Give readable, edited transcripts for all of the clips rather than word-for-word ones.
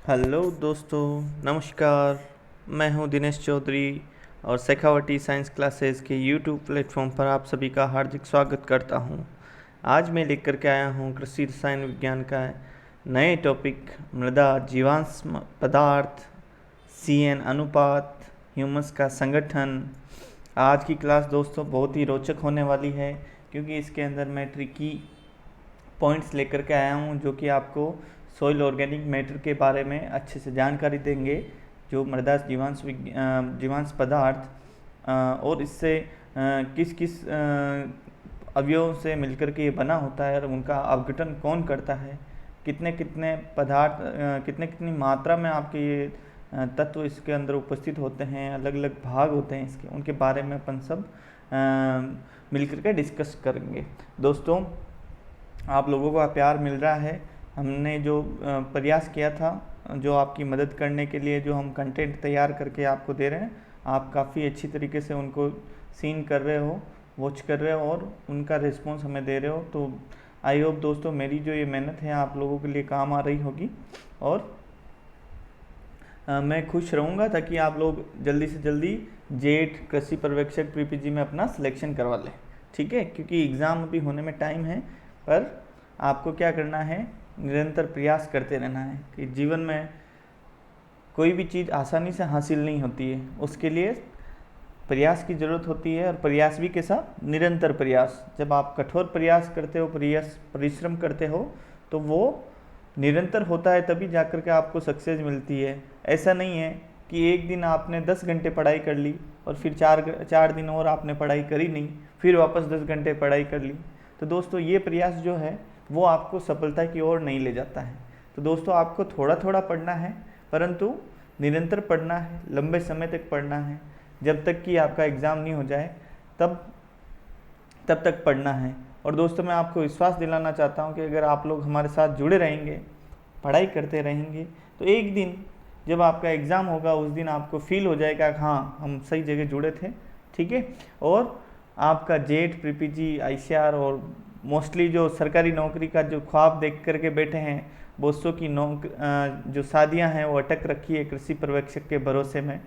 Hello दोस्तों, नमस्कार। मैं हूं दिनेश चौधरी और शेखावटी साइंस क्लासेस के यूट्यूब प्लेटफॉर्म पर आप सभी का हार्दिक स्वागत करता हूं। आज मैं लेकर के आया हूं कृषि रसायन विज्ञान का नए टॉपिक मृदा जीवांश पदार्थ, CN अनुपात, ह्यूमस का संगठन। आज की क्लास दोस्तों बहुत ही रोचक होने वाली है, क्योंकि इसके अंदर मैं ट्रिकी पॉइंट्स लेकर के आया हूँ जो कि आपको सॉइल ऑर्गेनिक मैटर के बारे में अच्छे से जानकारी देंगे। जो मृदा जीवांश पदार्थ और इससे किस किस अवयवों से मिलकर के ये बना होता है और उनका अपघटन कौन करता है, कितने कितने पदार्थ कितने कितनी मात्रा में आपके ये तत्व इसके अंदर उपस्थित होते हैं, अलग अलग भाग होते हैं इसके, उनके बारे में अपन सब मिलकर के डिस्कस करेंगे। दोस्तों, आप लोगों का प्यार मिल रहा है। हमने जो प्रयास किया था, जो आपकी मदद करने के लिए जो हम कंटेंट तैयार करके आपको दे रहे हैं, आप काफ़ी अच्छी तरीके से उनको सीन कर रहे हो, वॉच कर रहे हो और उनका रिस्पॉन्स हमें दे रहे हो। तो आई होप दोस्तों मेरी जो ये मेहनत है आप लोगों के लिए काम आ रही होगी, और मैं खुश रहूँगा ताकि आप लोग जल्दी से जल्दी जेट कृषि पर्यवेक्षक PPG में अपना सिलेक्शन करवा लें। ठीक है, क्योंकि एग्ज़ाम अभी होने में टाइम है, पर आपको क्या करना है, निरंतर प्रयास करते रहना है। कि जीवन में कोई भी चीज़ आसानी से हासिल नहीं होती है, उसके लिए प्रयास की ज़रूरत होती है, और प्रयास भी कैसा, निरंतर प्रयास। जब आप कठोर प्रयास करते हो, परिश्रम करते हो, तो वो निरंतर होता है, तभी जाकर के आपको सक्सेस मिलती है। ऐसा नहीं है कि एक दिन आपने 10 घंटे पढ़ाई कर ली और फिर चार दिन और आपने पढ़ाई करी नहीं, फिर वापस 10 घंटे पढ़ाई कर ली। तो दोस्तों ये प्रयास जो है वो आपको सफलता की ओर नहीं ले जाता है। तो दोस्तों आपको थोड़ा थोड़ा पढ़ना है, परंतु निरंतर पढ़ना है, लंबे समय तक पढ़ना है। जब तक कि आपका एग्ज़ाम नहीं हो जाए तब तक पढ़ना है। और दोस्तों मैं आपको विश्वास दिलाना चाहता हूँ कि अगर आप लोग हमारे साथ जुड़े रहेंगे, पढ़ाई करते रहेंगे, तो एक दिन जब आपका एग्ज़ाम होगा उस दिन आपको फील हो जाएगा कि हाँ हम सही जगह जुड़े थे। ठीक है, और आपका जेट PPG ICR और मोस्टली जो सरकारी नौकरी का जो ख्वाब देख करके बैठे हैं, बहुत सौ की जो शादियां हैं वो अटक रखी है कृषि पर्यवेक्षक के भरोसे में,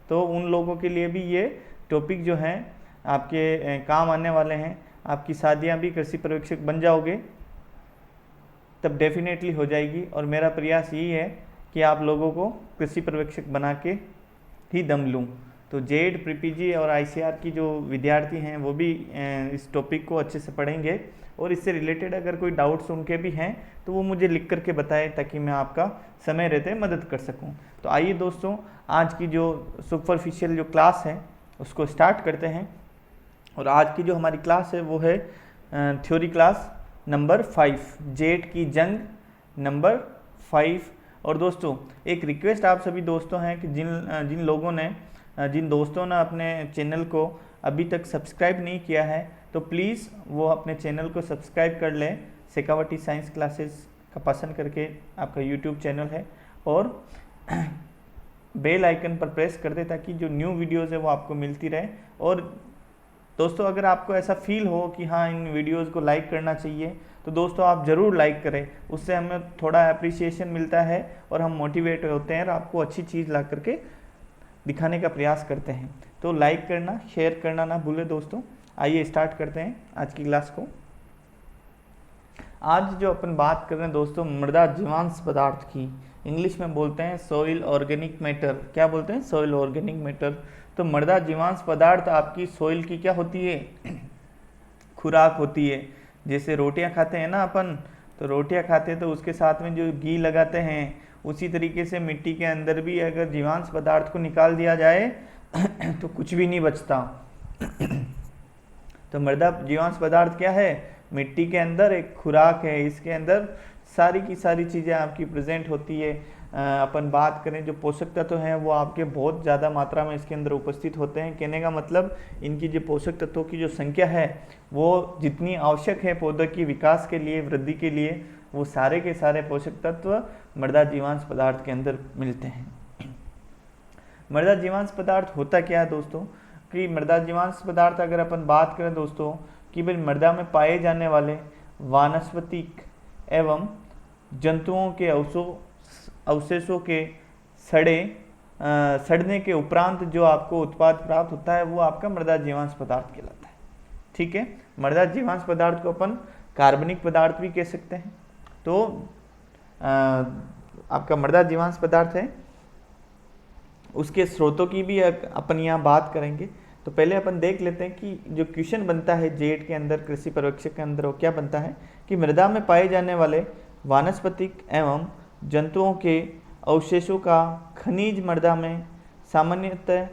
तो उन लोगों के लिए भी ये टॉपिक जो है आपके काम आने वाले हैं। आपकी शादियां भी कृषि पर्यवेक्षक बन जाओगे तब डेफिनेटली हो जाएगी, और मेरा प्रयास यही है कि आप लोगों को कृषि पर्यवेक्षक बना के ही दम लूँ। तो जेड PPG और ICR की जो विद्यार्थी हैं वो भी इस टॉपिक को अच्छे से पढ़ेंगे, और इससे रिलेटेड अगर कोई डाउट्स उनके भी हैं तो वो मुझे लिख करके बताएं, ताकि मैं आपका समय रहते मदद कर सकूं। तो आइए दोस्तों, आज की जो सुपरफिशियल जो क्लास है उसको स्टार्ट करते हैं। और आज की जो हमारी क्लास है वो है थ्योरी क्लास नंबर 5, जेट की जंग नंबर 5। और दोस्तों एक रिक्वेस्ट आप सभी दोस्तों हैं कि जिन दोस्तों ने अपने चैनल को अभी तक सब्सक्राइब नहीं किया है, तो प्लीज़ वो अपने चैनल को सब्सक्राइब कर लें। शेखावटी साइंस क्लासेस का पसंद करके आपका यूट्यूब चैनल है, और बेल आइकन पर प्रेस कर दे ताकि जो न्यू वीडियोज़ है वो आपको मिलती रहे। और दोस्तों अगर आपको ऐसा फील हो कि हाँ इन वीडियोज़ को लाइक करना चाहिए, तो दोस्तों आप ज़रूर लाइक करें, उससे हमें थोड़ा अप्रिसिएशन मिलता है और हम मोटिवेट होते हैं और आपको अच्छी चीज़ ला करके दिखाने का प्रयास करते हैं। तो लाइक करना, शेयर करना ना भूलें दोस्तों। आइए स्टार्ट करते हैं आज की क्लास को। आज जो अपन बात कर रहे हैं दोस्तों, मृदा जीवांश पदार्थ की, इंग्लिश में बोलते हैं सॉइल ऑर्गेनिक मैटर। क्या बोलते हैं? Soil organic matter. तो मृदा जीवांश पदार्थ आपकी सॉइल की क्या होती है? खुराक होती है। जैसे रोटियां खाते हैं ना अपन, तो रोटियां खाते हैं तो उसके साथ में जो घी लगाते हैं, उसी तरीके से मिट्टी के अंदर भी अगर जीवांश पदार्थ को निकाल दिया जाए तो कुछ भी नहीं बचता। तो मृदा जीवांश पदार्थ क्या है? मिट्टी के अंदर एक खुराक है, इसके अंदर सारी की सारी चीज़ें आपकी प्रेजेंट होती है। अपन बात करें जो पोषक तत्व हैं वो आपके बहुत ज़्यादा मात्रा में इसके अंदर उपस्थित होते हैं। कहने का मतलब इनकी जो पोषक तत्वों की जो संख्या है वो जितनी आवश्यक है पौधे की विकास के लिए, वृद्धि के लिए, वो सारे के सारे पोषक तत्व मृदा जीवांश पदार्थ के अंदर मिलते हैं। मृदा जीवांश पदार्थ होता क्या है दोस्तों? कि मृदा जीवांश पदार्थ अगर अपन बात करें दोस्तों कि भाई मृदा में पाए जाने वाले वानस्पतिक एवं जंतुओं के अवशेषों के सड़ने के उपरांत जो आपको उत्पाद प्राप्त होता है वो आपका मृदा जीवांश पदार्थ कहलाता है। ठीक है, मृदा जीवांश पदार्थ को अपन कार्बनिक पदार्थ भी कह सकते हैं। तो आपका मृदा जीवांश पदार्थ है, उसके स्रोतों की भी अपन यहाँ बात करेंगे। तो पहले अपन देख लेते हैं कि जो क्वेश्चन बनता है जेड के अंदर, कृषि पर्यवेक्षक के अंदर, वो क्या बनता है कि मृदा में पाए जाने वाले वानस्पतिक एवं जंतुओं के अवशेषों का खनिज मृदा में सामान्यतः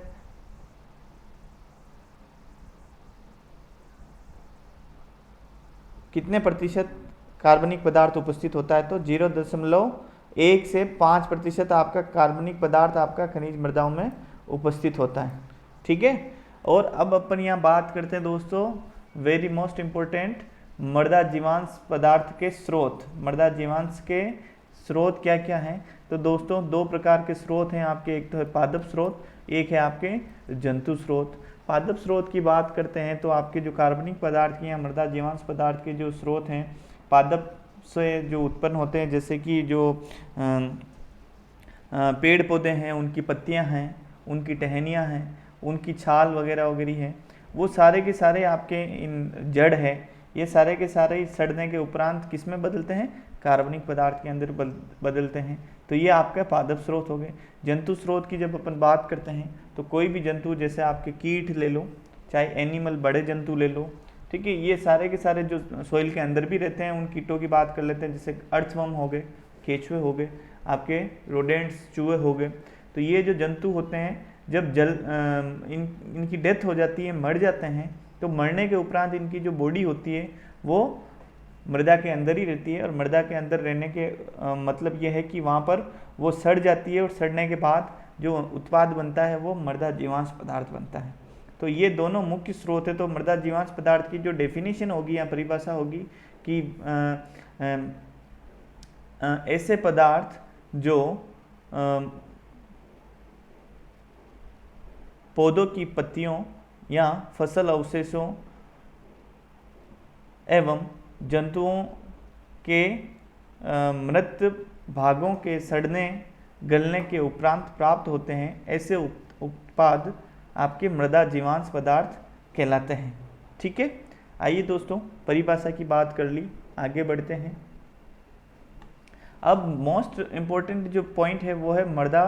कितने प्रतिशत कार्बनिक पदार्थ उपस्थित होता है। तो 0.1 से 5% आपका कार्बनिक पदार्थ आपका खनिज मृदाओं में उपस्थित होता है। ठीक है, और अब अपन यहाँ बात करते हैं दोस्तों, वेरी मोस्ट इम्पोर्टेंट, मृदा जीवांश पदार्थ के स्रोत। मृदा जीवांश के स्रोत क्या क्या हैं। तो दोस्तों 2 प्रकार के स्रोत हैं आपके, एक तो है पादप स्रोत, एक है आपके जंतु स्रोत। पादप स्रोत की बात करते हैं तो आपके जो कार्बनिक पदार्थ के या मृदा जीवांश पदार्थ के जो स्रोत हैं पादप से जो उत्पन्न होते हैं, जैसे कि जो पेड़ पौधे हैं, उनकी पत्तियां हैं, उनकी टहनियां हैं, उनकी छाल वगैरह वगैरह है, वो सारे के सारे आपके इन जड़ है, ये सारे के सारे सड़ने के उपरांत किस में बदलते हैं, कार्बनिक पदार्थ के अंदर बदलते हैं। तो ये आपका पादप स्रोत हो गए। जंतु स्रोत की जब अपन बात करते हैं तो कोई भी जंतु, जैसे आपके कीट ले लो, चाहे एनिमल बड़े जंतु ले लो, ठीक है, ये सारे के सारे जो सोइल के अंदर भी रहते हैं, उन कीटों की बात कर लेते हैं, जैसे अर्थवर्म हो गए, केचुए हो गए, आपके रोडेंट्स चूहे हो गए। तो ये जो जंतु होते हैं जब इनकी डेथ हो जाती है, मर जाते हैं, तो मरने के उपरांत इनकी जो बॉडी होती है वो मृदा के अंदर ही रहती है। और मृदा के अंदर रहने के मतलब ये है कि वहाँ पर वो सड़ जाती है, और सड़ने के बाद जो उत्पाद बनता है वो मृदा जीवांश पदार्थ बनता है। तो ये दोनों मुख्य स्रोत है। तो मृदा जीवांश पदार्थ की जो डेफिनेशन होगी या परिभाषा होगी कि ऐसे पदार्थ जो पौधों की पत्तियों या फसल अवशेषों एवं जंतुओं के मृत भागों के सड़ने गलने के उपरांत प्राप्त होते हैं, ऐसे उत्पाद आपके मृदा जीवांश पदार्थ कहलाते हैं। ठीक है, आइए दोस्तों परिभाषा की बात कर ली, आगे बढ़ते हैं। अब मोस्ट इम्पोर्टेंट जो पॉइंट है वो है मृदा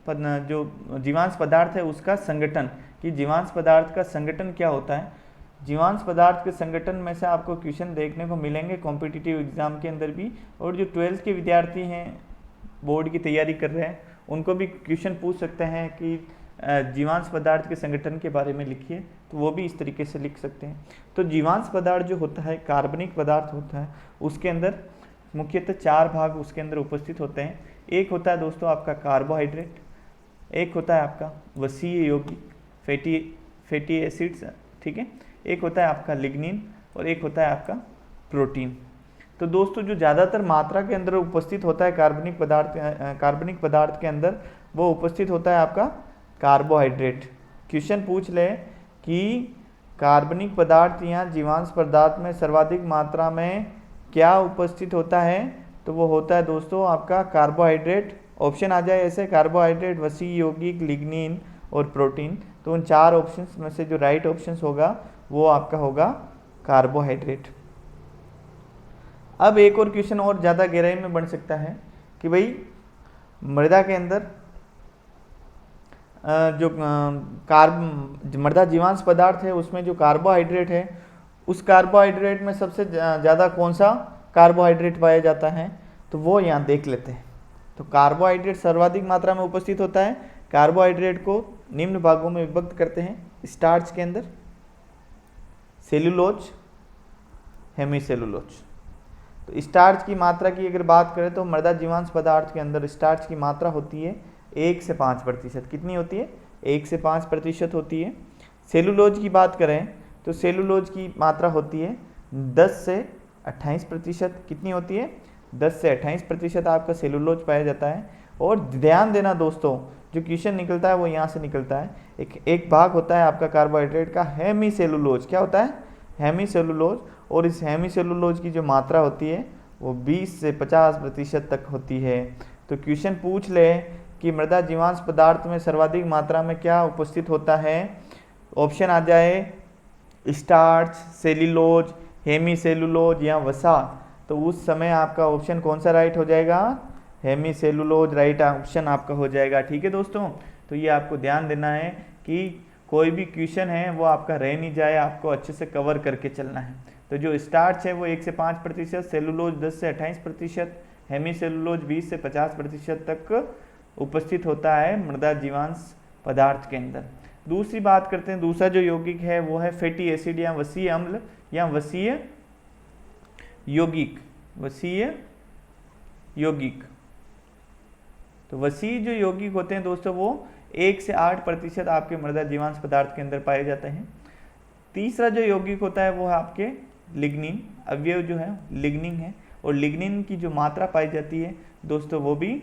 जो जीवांश पदार्थ है उसका संगठन, कि जीवांश पदार्थ का संगठन क्या होता है। जीवांश पदार्थ के संगठन में से आपको क्वेश्चन देखने को मिलेंगे कॉम्पिटिटिव एग्जाम के अंदर भी, और जो 12th के विद्यार्थी हैं बोर्ड की तैयारी कर रहे हैं उनको भी क्वेश्चन पूछ सकते हैं कि जीवांश पदार्थ के संगठन के बारे में लिखिए, तो वो भी इस तरीके से लिख सकते हैं। तो जीवांश पदार्थ जो होता है कार्बनिक पदार्थ होता है, उसके अंदर मुख्यतः 4 भाग उसके अंदर उपस्थित होते हैं। एक होता है दोस्तों आपका कार्बोहाइड्रेट, एक होता है आपका वसीय यौगिक फैटी एसिड्स, ठीक है, एक होता है आपका लिग्निन, और एक होता है आपका प्रोटीन। तो दोस्तों जो ज़्यादातर मात्रा के अंदर उपस्थित होता है कार्बनिक पदार्थ के अंदर, वो उपस्थित होता है आपका कार्बोहाइड्रेट। क्वेश्चन पूछ ले कि कार्बनिक पदार्थ या जीवांश पदार्थ में सर्वाधिक मात्रा में क्या उपस्थित होता है, तो वो होता है दोस्तों आपका कार्बोहाइड्रेट। ऑप्शन आ जाए ऐसे, कार्बोहाइड्रेट, वसीय यौगिक, लिग्निन और प्रोटीन। तो उन 4 ऑप्शंस में से जो राइट ऑप्शंस होगा वो आपका होगा कार्बोहाइड्रेट। अब एक और क्वेश्चन और ज़्यादा गहराई में बन सकता है कि भाई मृदा के अंदर जो मृदा जीवांश पदार्थ है उसमें जो कार्बोहाइड्रेट है, उस कार्बोहाइड्रेट में सबसे ज़्यादा कौन सा कार्बोहाइड्रेट पाया जाता है, तो वो यहाँ देख लेते हैं। तो कार्बोहाइड्रेट सर्वाधिक मात्रा में उपस्थित होता है। कार्बोहाइड्रेट को निम्न भागों में विभक्त करते हैं, स्टार्च के अंदर सेलुलोज, हेमीसेलुलोज। तो स्टार्च की मात्रा की अगर बात करें तो मृदा जीवांश पदार्थ के अंदर स्टार्च की मात्रा होती है 1 से 5%। कितनी होती है? 1 से 5% होती है। सेलुलोज की बात करें तो सेलुलोज की मात्रा होती है 10 से 28%। कितनी होती है? 10 से 28% आपका सेलुलोज पाया जाता है। और ध्यान देना दोस्तों, जो क्वेश्चन निकलता है वो यहाँ से निकलता है। एक भाग होता है आपका कार्बोहाइड्रेट का हेमीसेलुलोज। क्या होता है? हेमीसेलुलोज। और इस हेमीसेलुलोज की जो मात्रा होती है वो 20 से 50% तक होती है। तो क्वेश्चन पूछ ले कि मृदा जीवांश पदार्थ में सर्वाधिक मात्रा में क्या उपस्थित होता है, ऑप्शन आ जाए स्टार्च, सेल्यूलोज, हेमी सेलुलोज या वसा, तो उस समय आपका ऑप्शन कौन सा राइट हो जाएगा, हेमी सेलुलोज राइट ऑप्शन आपका हो जाएगा। ठीक है दोस्तों, तो ये आपको ध्यान देना है कि कोई भी क्वेश्चन है वो आपका रह नहीं जाए, आपको अच्छे से कवर करके चलना है। तो जो स्टार्च है वो 1 से 5%, सेलुलोज 10 से 28%, हेमी सेलुलोज 20 से 50% तक उपस्थित होता है मृदा जीवांश पदार्थ के अंदर। दूसरी बात करते हैं, दूसरा जो यौगिक है वो है फैटी एसिड या वसीय अम्ल या वसीय यौगिक, वसीय यौगिक। तो वसीय जो यौगिक होते हैं दोस्तों वो 1 से 8% आपके मृदा जीवांश पदार्थ के अंदर पाए जाते हैं। तीसरा जो यौगिक होता है वो है आपके लिग्निन, अवयव जो है लिग्निन है, और लिग्निन की जो मात्रा पाई जाती है दोस्तों वो भी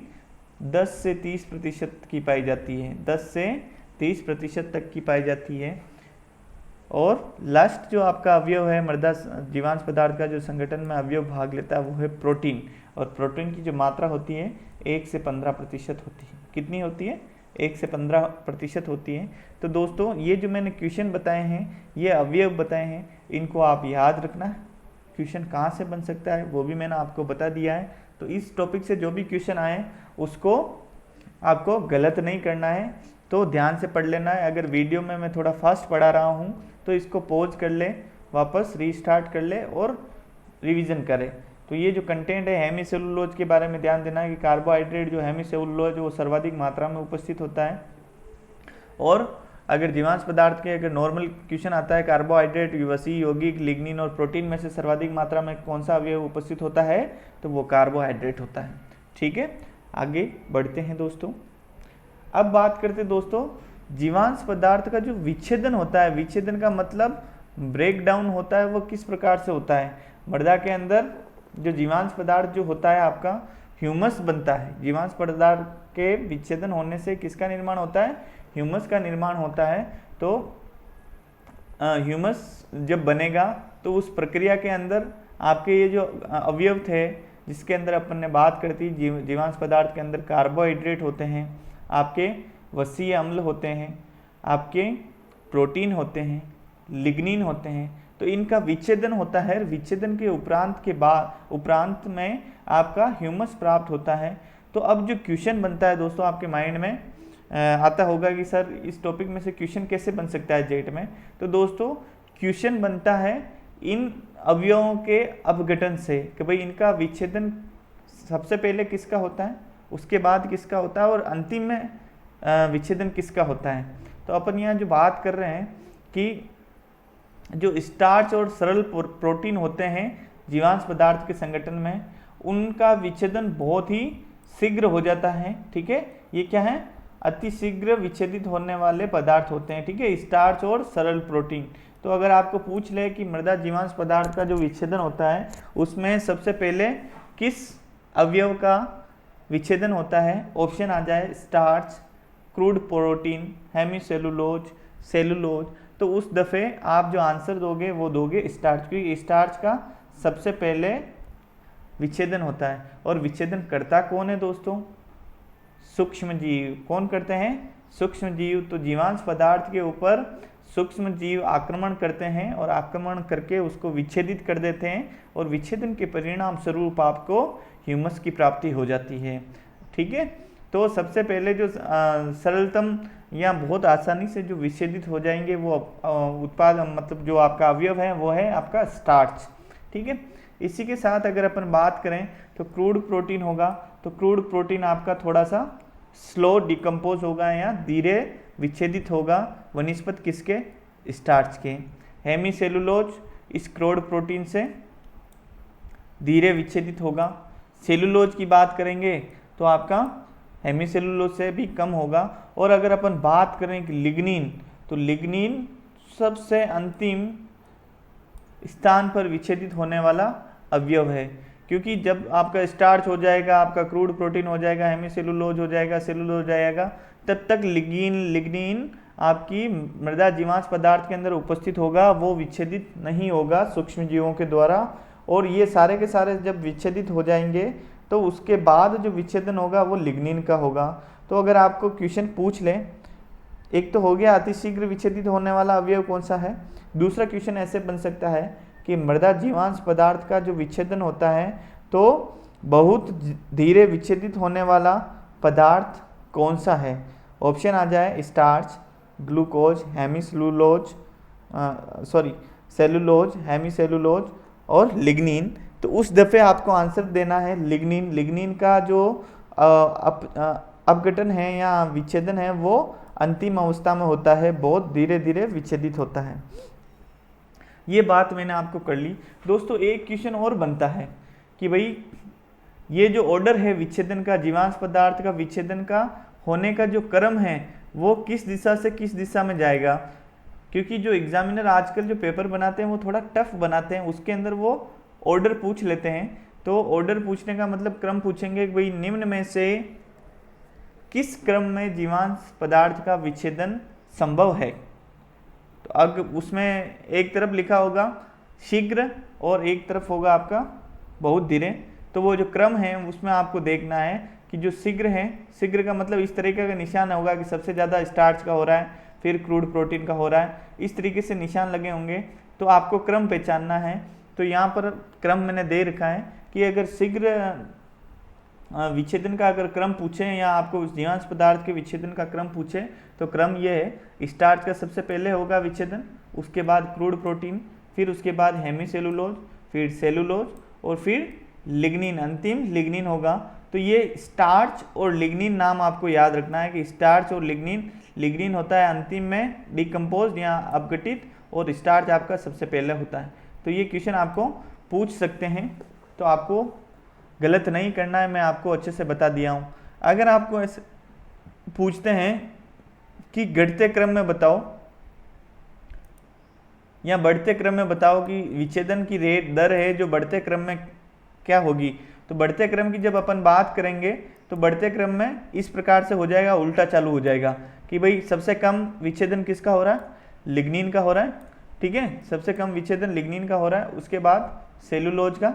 10 से 30% की पाई जाती है, 10 से 30% तक की पाई जाती है। और लास्ट जो आपका अवयव है मृदा जीवांश पदार्थ का जो संगठन में अवयव भाग लेता है वो है प्रोटीन, और प्रोटीन की जो मात्रा होती है 1 से 15% होती है। कितनी होती है, 1 से 15% होती है। तो दोस्तों ये जो मैंने क्वेश्चन बताए हैं, ये अवयव बताए हैं, इनको आप याद रखना। क्वेश्चन कहाँ से बन सकता है वो भी मैंने आपको बता दिया है। तो इस टॉपिक से जो भी क्वेश्चन आए उसको आपको गलत नहीं करना है, तो ध्यान से पढ़ लेना है। अगर वीडियो में मैं थोड़ा फास्ट पढ़ा रहा हूँ तो इसको पॉज कर ले, वापस रीस्टार्ट कर ले और रिवीजन करें। तो ये जो कंटेंट है हेमी सेलुलोज के बारे में ध्यान देना है कि कार्बोहाइड्रेट जो हेमी सेलुलोज वो सर्वाधिक मात्रा में उपस्थित होता है। और अगर जीवांश पदार्थ के अगर नॉर्मल क्वेश्चन आता है कार्बोहाइड्रेट, वसीय यौगिक, लिग्निन और प्रोटीन में से सर्वाधिक मात्रा में कौन सा अवयव उपस्थित होता है, तो वो कार्बोहाइड्रेट होता है। ठीक है, आगे बढ़ते हैं दोस्तों। अब बात करते हैं दोस्तों जीवांश पदार्थ का जो विच्छेदन होता है, विच्छेदन का मतलब ब्रेक डाउन होता है, वो किस प्रकार से होता है। मृदा के अंदर जो जीवांश पदार्थ जो होता है आपका ह्यूमस बनता है। जीवांश पदार्थ के विच्छेदन होने से किसका निर्माण होता है, ह्यूमस का निर्माण होता है। तो ह्यूमस जब बनेगा तो उस प्रक्रिया के अंदर आपके ये जो अवयव थे जिसके अंदर अपन ने बात करी थी, जीवांश पदार्थ के अंदर कार्बोहाइड्रेट होते हैं, आपके वसीय अम्ल होते हैं, आपके प्रोटीन होते हैं, लिग्निन होते हैं। तो इनका विच्छेदन होता है, विच्छेदन के उपरांत में आपका ह्यूमस प्राप्त होता है। तो अब जो क्वेश्चन बनता है दोस्तों आपके माइंड में आता होगा कि सर इस टॉपिक में से क्वेश्चन कैसे बन सकता है जेट में। तो दोस्तों क्वेश्चन बनता है इन अवयवों के अपघटन से कि भाई इनका विच्छेदन सबसे पहले किसका होता है, उसके बाद किसका होता है और अंतिम में विच्छेदन किसका होता है। तो अपन यहाँ जो बात कर रहे हैं कि जो स्टार्च और सरल प्रोटीन होते हैं जीवांश पदार्थ के संगठन में, उनका विच्छेदन बहुत ही शीघ्र हो जाता है। ठीक है, ये क्या है, अति शीघ्र विच्छेदित होने वाले पदार्थ होते हैं। ठीक है, स्टार्च और सरल प्रोटीन। तो अगर आपको पूछ ले कि मृदा जीवांश पदार्थ का जो विच्छेदन होता है उसमें सबसे पहले किस अवयव का विच्छेदन होता है, ऑप्शन आ जाए starch, crude protein, hemicellulose, cellulose. तो उस दफ़े आप जो आंसर दोगे वो दोगे स्टार्च, क्योंकि स्टार्च का सबसे पहले विच्छेदन होता है। और विच्छेदन करता कौन है दोस्तों, सूक्ष्म जीव। कौन करते हैं, सूक्ष्म जीव। तो जीवांश पदार्थ के ऊपर सूक्ष्म जीव आक्रमण करते हैं और आक्रमण करके उसको विच्छेदित कर देते हैं, और विच्छेदन के परिणाम स्वरूप आपको ह्यूमस की प्राप्ति हो जाती है। ठीक है, तो सबसे पहले जो सरलतम या बहुत आसानी से जो विच्छेदित हो जाएंगे वो उत्पाद मतलब जो आपका अवयव है वो है आपका स्टार्च। ठीक है, इसी के साथ अगर अपन बात करें तो क्रूड प्रोटीन होगा। तो क्रूड प्रोटीन आपका थोड़ा सा स्लो डिकम्पोज होगा या धीरे विच्छेदित होगा वनस्पत किसके, स्टार्च के। हेमी सेलुलोज इस क्रूड प्रोटीन से धीरे विच्छेदित होगा। सेलुलोज की बात करेंगे तो आपका हेमी सेलुलोज से भी कम होगा। और अगर अपन बात करें कि लिग्निन, तो लिग्निन सबसे अंतिम स्थान पर विच्छेदित होने वाला अवयव है, क्योंकि जब आपका स्टार्च हो जाएगा, आपका क्रूड प्रोटीन हो जाएगा, हेमी सेलुलोज हो जाएगा, सेलुलोज हो जाएगा, तब तक लिग्निन आपकी मृदा जीवांश पदार्थ के अंदर उपस्थित होगा, वो विच्छेदित नहीं होगा सूक्ष्म जीवों के द्वारा, और ये सारे के सारे जब विच्छेदित हो जाएंगे तो उसके बाद जो विच्छेदन होगा वो लिग्निन का होगा। तो अगर आपको क्वेश्चन पूछ लें, एक तो हो गया अतिशीघ्र विच्छेदित होने वाला अवयव कौन सा है, दूसरा क्वेश्चन ऐसे बन सकता है कि मृदा जीवांश पदार्थ का जो विच्छेदन होता है तो बहुत धीरे विच्छेदित होने वाला पदार्थ कौन सा है। ऑप्शन आ जाए starch, glucose, hemicellulose, cellulose, hemicellulose और लिग्निन। तो उस दफ़े आपको आंसर देना है लिग्निन। लिग्निन का जो अपघटन है या विच्छेदन है वो अंतिम अवस्था में होता है, बहुत धीरे धीरे विच्छेदित होता है। ये बात मैंने आपको कर ली। दोस्तों एक क्वेश्चन और बनता है कि भाई ये जो ऑर्डर है विच्छेदन का, जीवांश पदार्थ का विच्छेदन का होने का जो क्रम है वो किस दिशा से किस दिशा में जाएगा, क्योंकि जो एग्जामिनर आजकल जो पेपर बनाते हैं वो थोड़ा टफ बनाते हैं, उसके अंदर वो ऑर्डर पूछ लेते हैं। तो ऑर्डर पूछने का मतलब क्रम पूछेंगे कि भाई निम्न में से किस क्रम में जीवांश पदार्थ का विच्छेदन संभव है। तो अब उसमें एक तरफ लिखा होगा शीघ्र और एक तरफ होगा आपका बहुत धीरे। तो वो जो क्रम है उसमें आपको देखना है कि जो शीघ्र है, शीघ्र का मतलब इस तरीके का निशान होगा कि सबसे ज़्यादा स्टार्च का हो रहा है, फिर क्रूड प्रोटीन का हो रहा है, इस तरीके से निशान लगे होंगे। तो आपको क्रम पहचानना है। तो यहाँ पर क्रम मैंने दे रखा है कि अगर शीघ्र विच्छेदन का अगर क्रम पूछे या आपको जीवांश पदार्थ के विच्छेदन का क्रम पूछे तो क्रम ये है, स्टार्च का सबसे पहले होगा विच्छेदन, उसके बाद क्रूड प्रोटीन, फिर उसके बाद हेमीसेलुलोज, फिर सेलुलोज और फिर लिग्निन, अंतिम लिग्निन होगा। तो ये स्टार्च और लिग्निन नाम आपको याद रखना है कि स्टार्च और लिग्निन, लिग्निन होता है अंतिम में डिकम्पोज या अपघटित और स्टार्च आपका सबसे पहले होता है। तो ये क्वेश्चन आपको पूछ सकते हैं, तो आपको गलत नहीं करना है, मैं आपको अच्छे से बता दिया हूँ। अगर आपको ऐसे पूछते हैं कि घटते क्रम में बताओ या बढ़ते क्रम में बताओ कि विच्छेदन की रेट दर है जो बढ़ते क्रम में क्या होगी, तो बढ़ते क्रम की जब अपन बात करेंगे तो बढ़ते क्रम में इस प्रकार से हो जाएगा, उल्टा चालू हो जाएगा कि भाई सबसे कम विच्छेदन किसका हो रहा है, लिग्निन का हो रहा है, ठीक है, सबसे कम विच्छेदन लिग्निन का हो रहा है, उसके बाद सेलुलोज का,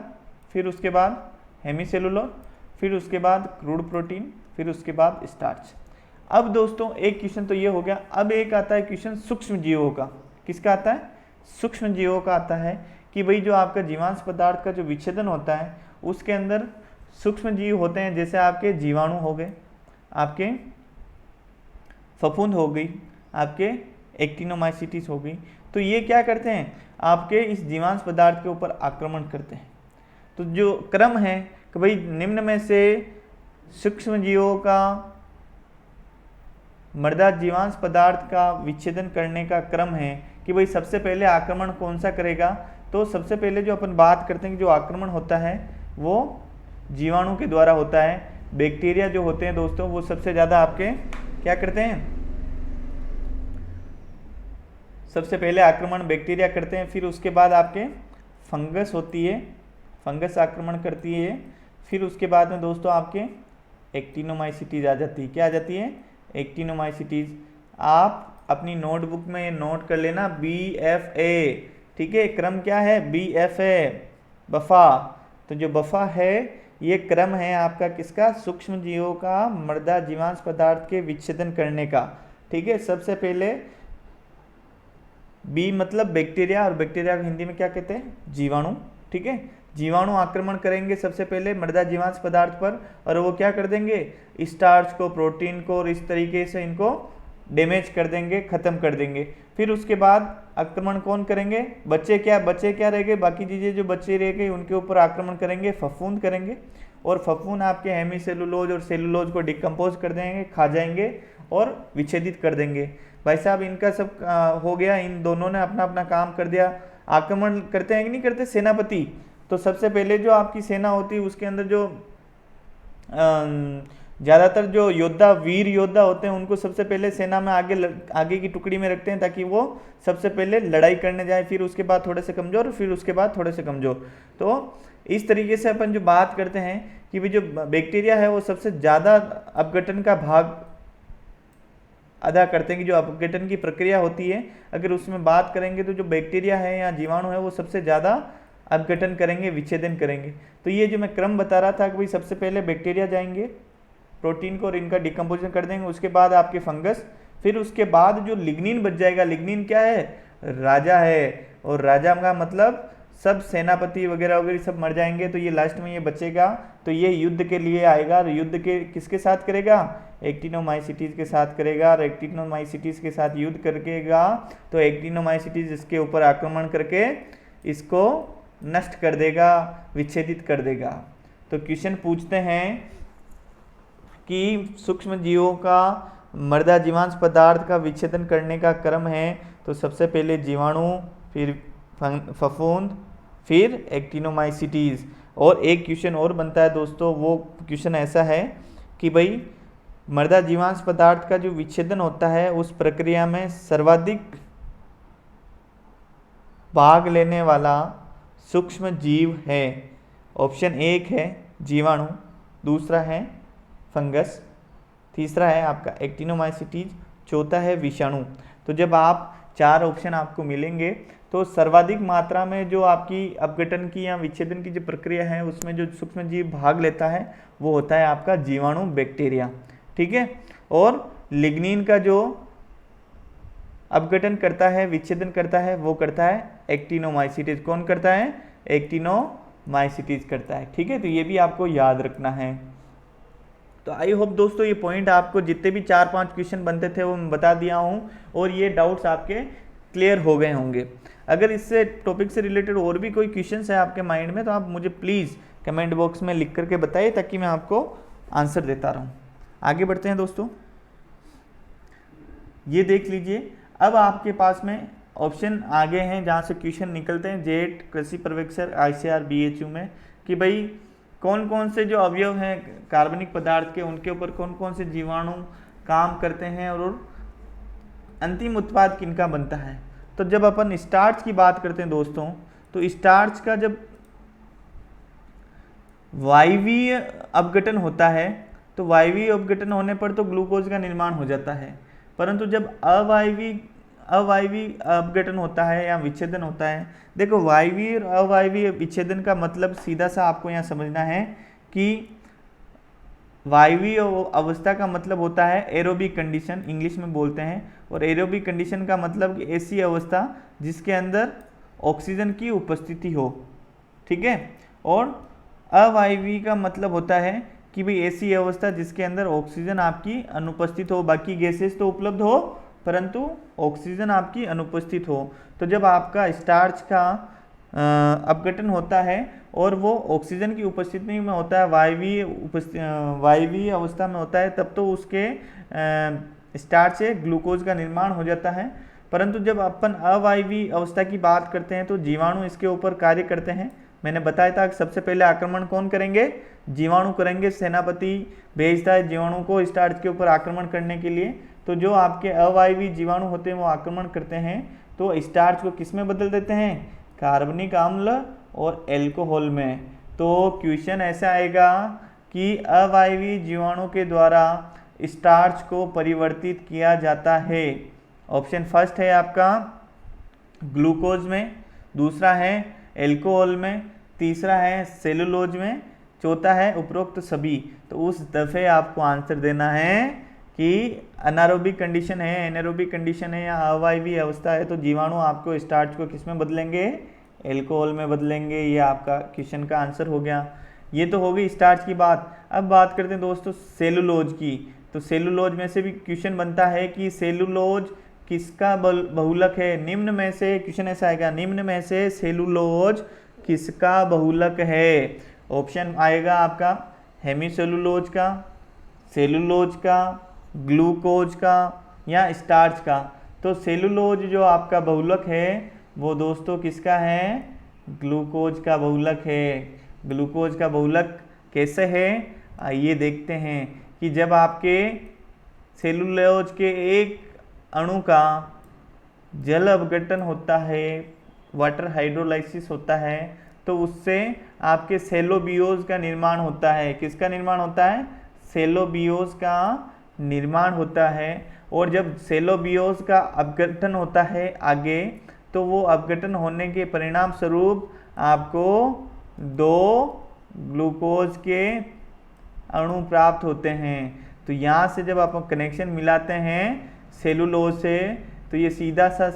फिर उसके बाद हेमीसेलुलोज, फिर उसके बाद क्रूड प्रोटीन, फिर उसके बाद स्टार्च। अब दोस्तों एक क्वेश्चन तो ये हो गया। अब एक आता है क्वेश्चन सूक्ष्म जीवों का। किसका आता है, सूक्ष्म जीवों का आता है कि भाई जो आपका जीवांश पदार्थ का जो विच्छेदन होता है उसके अंदर सूक्ष्म जीव होते हैं, जैसे आपके जीवाणु हो गए, आपके फफूंद हो गई, आपके एक्टिनोमाइसिटिस हो गई। तो ये क्या करते हैं, आपके इस जीवांश पदार्थ के ऊपर आक्रमण करते हैं। तो जो क्रम है कि भाई निम्न में से सूक्ष्म जीवों का मृदा जीवांश पदार्थ का विच्छेदन करने का क्रम है कि भाई सबसे पहले आक्रमण कौन सा करेगा। तो सबसे पहले जो अपन बात करते हैं कि जो आक्रमण होता है वो जीवाणु के द्वारा होता है। बैक्टीरिया जो होते हैं दोस्तों वो सबसे ज़्यादा आपके क्या करते हैं, सबसे पहले आक्रमण बैक्टीरिया करते हैं, फिर उसके बाद आपके फंगस होती है, फंगस आक्रमण करती है, फिर उसके बाद में दोस्तों आपके एक्टिनोमाइसिटीज आ जाती है। क्या आ जाती है, एक्टिनोमाइसिटीज। आप अपनी नोटबुक में ये नोट कर लेना, BFA, ठीक है, क्रम क्या है, BFA, बफा। तो जो बफा है ये क्रम है आपका किसका, सूक्ष्म जीवों का मृदा जीवांश पदार्थ के विच्छेदन करने का, ठीक है। सबसे पहले बी मतलब बैक्टीरिया, और बैक्टीरिया को हिंदी में क्या कहते हैं, जीवाणु, ठीक है। जीवाणु आक्रमण करेंगे सबसे पहले मृदा जीवांश पदार्थ पर, और वो क्या कर देंगे, स्टार्च को, प्रोटीन को, और इस तरीके से इनको डैमेज कर देंगे, खत्म कर देंगे। फिर उसके बाद आक्रमण कौन करेंगे, बच्चे क्या रह गए, बाकी चीज़ें जो बच्चे रह गई उनके ऊपर आक्रमण करेंगे, फफूंद करेंगे, और फफूंद आपके हेमीसेलुलोज और सेलुलोज को डिकम्पोज कर देंगे, खा जाएंगे और विच्छेदित कर देंगे। भाई साहब इनका सब हो गया, इन दोनों ने अपना अपना काम कर दिया। आक्रमण करते हैं कि नहीं करते सेनापति, तो सबसे पहले जो आपकी सेना होती है उसके अंदर जो ज़्यादातर जो योद्धा, वीर योद्धा होते हैं उनको सबसे पहले सेना में आगे की टुकड़ी में रखते हैं ताकि वो सबसे पहले लड़ाई करने जाए, फिर उसके बाद थोड़े से कमज़ोर, फिर उसके बाद थोड़े से कमज़ोर। तो इस तरीके से अपन जो बात करते हैं कि भी जो बैक्टीरिया है वो सबसे ज़्यादा अपघटन का भाग अदा करते हैं, कि जो अपघटन की प्रक्रिया होती है अगर उसमें बात करेंगे तो जो बैक्टीरिया है या जीवाणु है वो सबसे ज़्यादा अपघटन करेंगे, विच्छेदन करेंगे। तो ये जो मैं क्रम बता रहा था कि भाई सबसे पहले बैक्टीरिया जाएंगे प्रोटीन को और इनका डिकम्पोजिशन कर देंगे, उसके बाद आपके फंगस, फिर उसके बाद जो लिग्निन बच जाएगा, लिग्निन क्या है, राजा है, और राजा का मतलब सब सेनापति वगैरह वगैरह सब मर जाएंगे, तो ये लास्ट में ये बचेगा, तो ये युद्ध के लिए आएगा। और युद्ध के किसके साथ करेगा, एक्टिनोमाइसीटीज के साथ करेगा, और एक्टिनोमाइसीटीज के साथ युद्ध करेगा तो एक्टिनोमाइसीटीज इसके ऊपर आक्रमण करके इसको नष्ट कर देगा, विच्छेदित कर देगा। तो क्वेश्चन पूछते हैं कि सूक्ष्म जीवों का मृदा जीवांश पदार्थ का विच्छेदन करने का क्रम है, तो सबसे पहले जीवाणु, फिर फफूंद, फिर एक्टिनोमाइसीटीज। और एक क्वेश्चन और बनता है दोस्तों, वो क्वेश्चन ऐसा है कि भाई मृदा जीवांश पदार्थ का जो विच्छेदन होता है उस प्रक्रिया में सर्वाधिक भाग लेने वाला सूक्ष्म जीव है। ऑप्शन 1 है जीवाणु, दूसरा है फंगस, तीसरा है आपका एक्टिनोमाइसीटीज, चौथा है विषाणु। तो जब आप 4 ऑप्शन आपको मिलेंगे तो सर्वाधिक मात्रा में जो आपकी अपघटन की या विच्छेदन की जो प्रक्रिया है उसमें जो सूक्ष्म जीव भाग लेता है वो होता है आपका जीवाणु, बैक्टीरिया, ठीक है। और लिग्निन का जो अपघटन करता है, विच्छेदन करता है, वो करता है एक्टिनोमाइसीटीज। कौन करता है, एक्टिनोमाइसीटीज करता है, ठीक है। तो ये भी आपको याद रखना है। तो आई होप दोस्तों ये पॉइंट आपको जितने भी 4-5 क्वेश्चन बनते थे वो मैं बता दिया हूँ, और ये डाउट्स आपके क्लियर हो गए होंगे। अगर इससे टॉपिक से रिलेटेड और भी कोई क्वेश्चंस है आपके माइंड में तो आप मुझे प्लीज़ कमेंट बॉक्स में लिख करके बताइए, ताकि मैं आपको आंसर देता रहूँ। आगे बढ़ते हैं दोस्तों, ये देख लीजिए। अब आपके पास में ऑप्शन आगे हैं जहाँ से क्वेश्चन निकलते हैं जेट कृषि पर्यवेक्षक ICAR BHU में, कि भाई कौन कौन से जो अवयव हैं कार्बनिक पदार्थ के, उनके ऊपर कौन कौन से जीवाणु काम करते हैं और अंतिम उत्पाद किनका बनता है। तो जब अपन स्टार्च की बात करते हैं दोस्तों, तो स्टार्च का जब वायवीय अपघटन होता है तो वायवीय अपघटन होने पर तो ग्लूकोज का निर्माण हो जाता है, परंतु जब अवायवीय अपघटन होता है या विच्छेदन होता है, देखो वायवीय और अवायवीय विच्छेदन का मतलब सीधा सा आपको यहाँ समझना है कि वायवीय अवस्था का मतलब होता है एरोबिक कंडीशन, इंग्लिश में बोलते हैं, और एरोबिक कंडीशन का मतलब कि ऐसी अवस्था जिसके अंदर ऑक्सीजन की उपस्थिति हो, ठीक है। और अवायवीय का मतलब होता है कि भाई ऐसी अवस्था जिसके अंदर ऑक्सीजन आपकी अनुपस्थित हो, बाकी गैसेस तो उपलब्ध हो परंतु ऑक्सीजन आपकी अनुपस्थित हो। तो जब आपका स्टार्च का अपघटन होता है और वो ऑक्सीजन की उपस्थिति में होता है, वायवीय अवस्था में होता है, तब तो उसके स्टार्च से ग्लूकोज का निर्माण हो जाता है। परंतु जब अपन अवायवीय अवस्था की बात करते हैं तो जीवाणु इसके ऊपर कार्य करते हैं। मैंने बताया था कि सबसे पहले आक्रमण कौन करेंगे, जीवाणु करेंगे। सेनापति भेजता है जीवाणु को स्टार्च के ऊपर आक्रमण करने के लिए। तो जो आपके अवायवीय जीवाणु होते हैं वो आक्रमण करते हैं, तो स्टार्च को किस में बदल देते हैं, कार्बनिक अम्ल और एल्कोहल में। तो क्वेश्चन ऐसा आएगा कि अवायवीय जीवाणु के द्वारा स्टार्च को परिवर्तित किया जाता है। ऑप्शन फर्स्ट है आपका ग्लूकोज में, दूसरा है एल्कोहल में, तीसरा है सेलुलोज में, चौथा है उपरोक्त सभी। तो उस दफे आपको आंसर देना है कि अनारोबिक कंडीशन है, एनारोबिक कंडीशन है या अवायवीय अवस्था है, तो जीवाणु आपको स्टार्च को किस में बदलेंगे, एल्कोहल में बदलेंगे। ये आपका क्वेश्चन का आंसर हो गया। ये तो हो गई स्टार्च की बात। अब बात करते हैं दोस्तों सेलुलोज की। तो सेलुलोज में से भी क्वेश्चन बनता है कि सेलुलोज किसका बहुलक है। निम्न में से क्वेश्चन ऐसा आएगा, निम्न में से सेलुलोज किसका बहुलक है। ऑप्शन आएगा आपका हेमीसेलुलोज का, सेलुलोज का, ग्लूकोज का या स्टार्च का। तो सेलुलोज जो आपका बहुलक है वो दोस्तों किसका है, ग्लूकोज का बहुलक है। ग्लूकोज का बहुलक कैसे है, आइए देखते हैं कि जब आपके सेलुलोज के एक अणु का जल अपघटन होता है, वाटर हाइड्रोलाइसिस होता है, तो उससे आपके सेलोबियोज का निर्माण होता है। किसका निर्माण होता है, सेलोबियोज का निर्माण होता है। और जब सेलोबियोज का अपघटन होता है आगे, तो वो अपघटन होने के परिणाम स्वरूप आपको 2 ग्लूकोज के अणु प्राप्त होते हैं। तो यहाँ से जब आप कनेक्शन मिलाते हैं सेलुलोज से, तो ये सीधा सा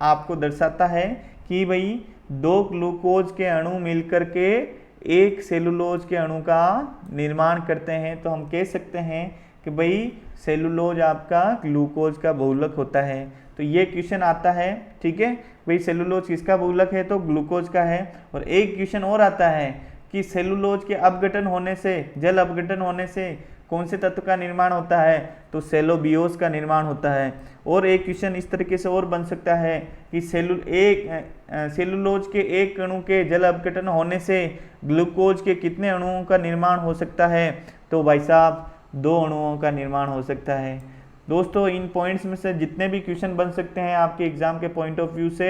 आपको दर्शाता है कि भाई 2 ग्लूकोज के अणु मिलकर के एक सेलुलोज के अणु का निर्माण करते हैं। तो हम कह सकते हैं कि भाई सेलुलोज आपका ग्लूकोज का बहुलक होता है। तो ये क्वेश्चन आता है, ठीक है भाई, सेलुलोज किसका बहुलक है, तो ग्लूकोज का है। और एक क्वेश्चन और आता है कि सेलुलोज के अपघटन होने से, जल अपघटन होने से कौन से तत्व का निर्माण होता है, तो सेलोबियोस का निर्माण होता है। और एक क्वेश्चन इस तरीके से और बन सकता है कि सेलुलोज के एक अणु के जल अपघटन होने से ग्लूकोज के कितने अणुओं का निर्माण हो सकता है, तो भाई साहब 2 अणुओं का निर्माण हो सकता है। दोस्तों इन पॉइंट्स में से जितने भी क्वेश्चन बन सकते हैं आपके एग्जाम के पॉइंट ऑफ व्यू से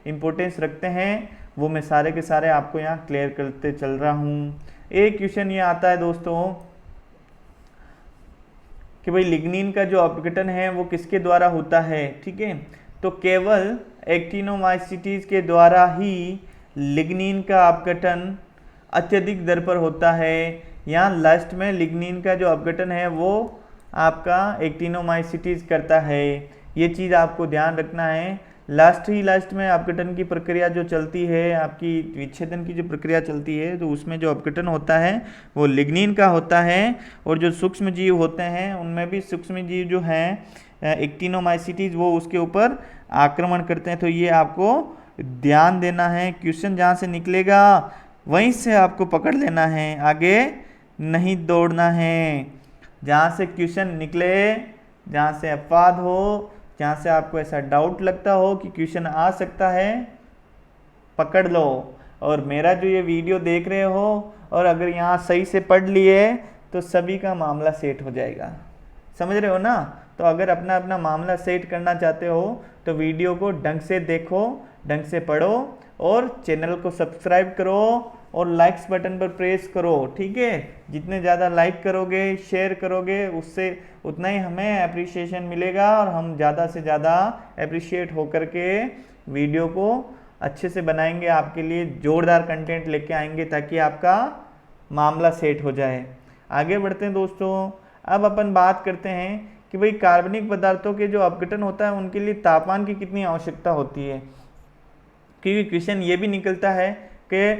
इंपॉर्टेंस रखते हैं, वो मैं सारे के सारे आपको यहाँ क्लियर करते चल रहा हूँ। एक क्वेश्चन ये आता है दोस्तों कि भाई लिग्निन का जो अपघटन है वो किसके द्वारा होता है, ठीक है, तो केवल एक्टिनोमाइसीटीज के द्वारा ही लिग्निन का अपघटन अत्यधिक दर पर होता है। यहाँ लास्ट में लिग्निन का जो अपघटन है वो आपका एक्टिनोमाइसीटीज करता है। ये चीज़ आपको ध्यान रखना है। लास्ट में अपघटन की प्रक्रिया जो चलती है, आपकी विच्छेदन की जो प्रक्रिया चलती है, तो उसमें जो अपघटन होता है वो लिग्निन का होता है। और जो सूक्ष्म जीव होते हैं उनमें भी सूक्ष्म जीव जो हैं एक्टिनोमाइसीटीज, वो उसके ऊपर आक्रमण करते हैं। तो ये आपको ध्यान देना है। क्वेश्चन जहाँ से निकलेगा वहीं से आपको पकड़ लेना है, आगे नहीं दौड़ना है। जहाँ से क्वेश्चन निकले, जहाँ से अपवाद हो, जहाँ से आपको ऐसा डाउट लगता हो कि क्वेश्चन आ सकता है, पकड़ लो। और मेरा जो ये वीडियो देख रहे हो और अगर यहाँ सही से पढ़ लिए तो सभी का मामला सेट हो जाएगा, समझ रहे हो ना। तो अगर अपना अपना मामला सेट करना चाहते हो तो वीडियो को ढंग से देखो, ढंग से पढ़ो और चैनल को सब्सक्राइब करो और लाइक्स बटन पर प्रेस करो, ठीक है। जितने ज़्यादा लाइक करोगे, शेयर करोगे, उससे उतना ही हमें अप्रिसिएशन मिलेगा और हम ज़्यादा से ज़्यादा अप्रिशिएट होकर के वीडियो को अच्छे से बनाएंगे, आपके लिए जोरदार कंटेंट लेके आएंगे ताकि आपका मामला सेट हो जाए। आगे बढ़ते हैं दोस्तों। अब अपन बात करते हैं कि भाई कार्बनिक पदार्थों के जो अपघटन होता है उनके लिए तापमान की कितनी आवश्यकता होती है, क्योंकि क्वेश्चन ये भी निकलता है कि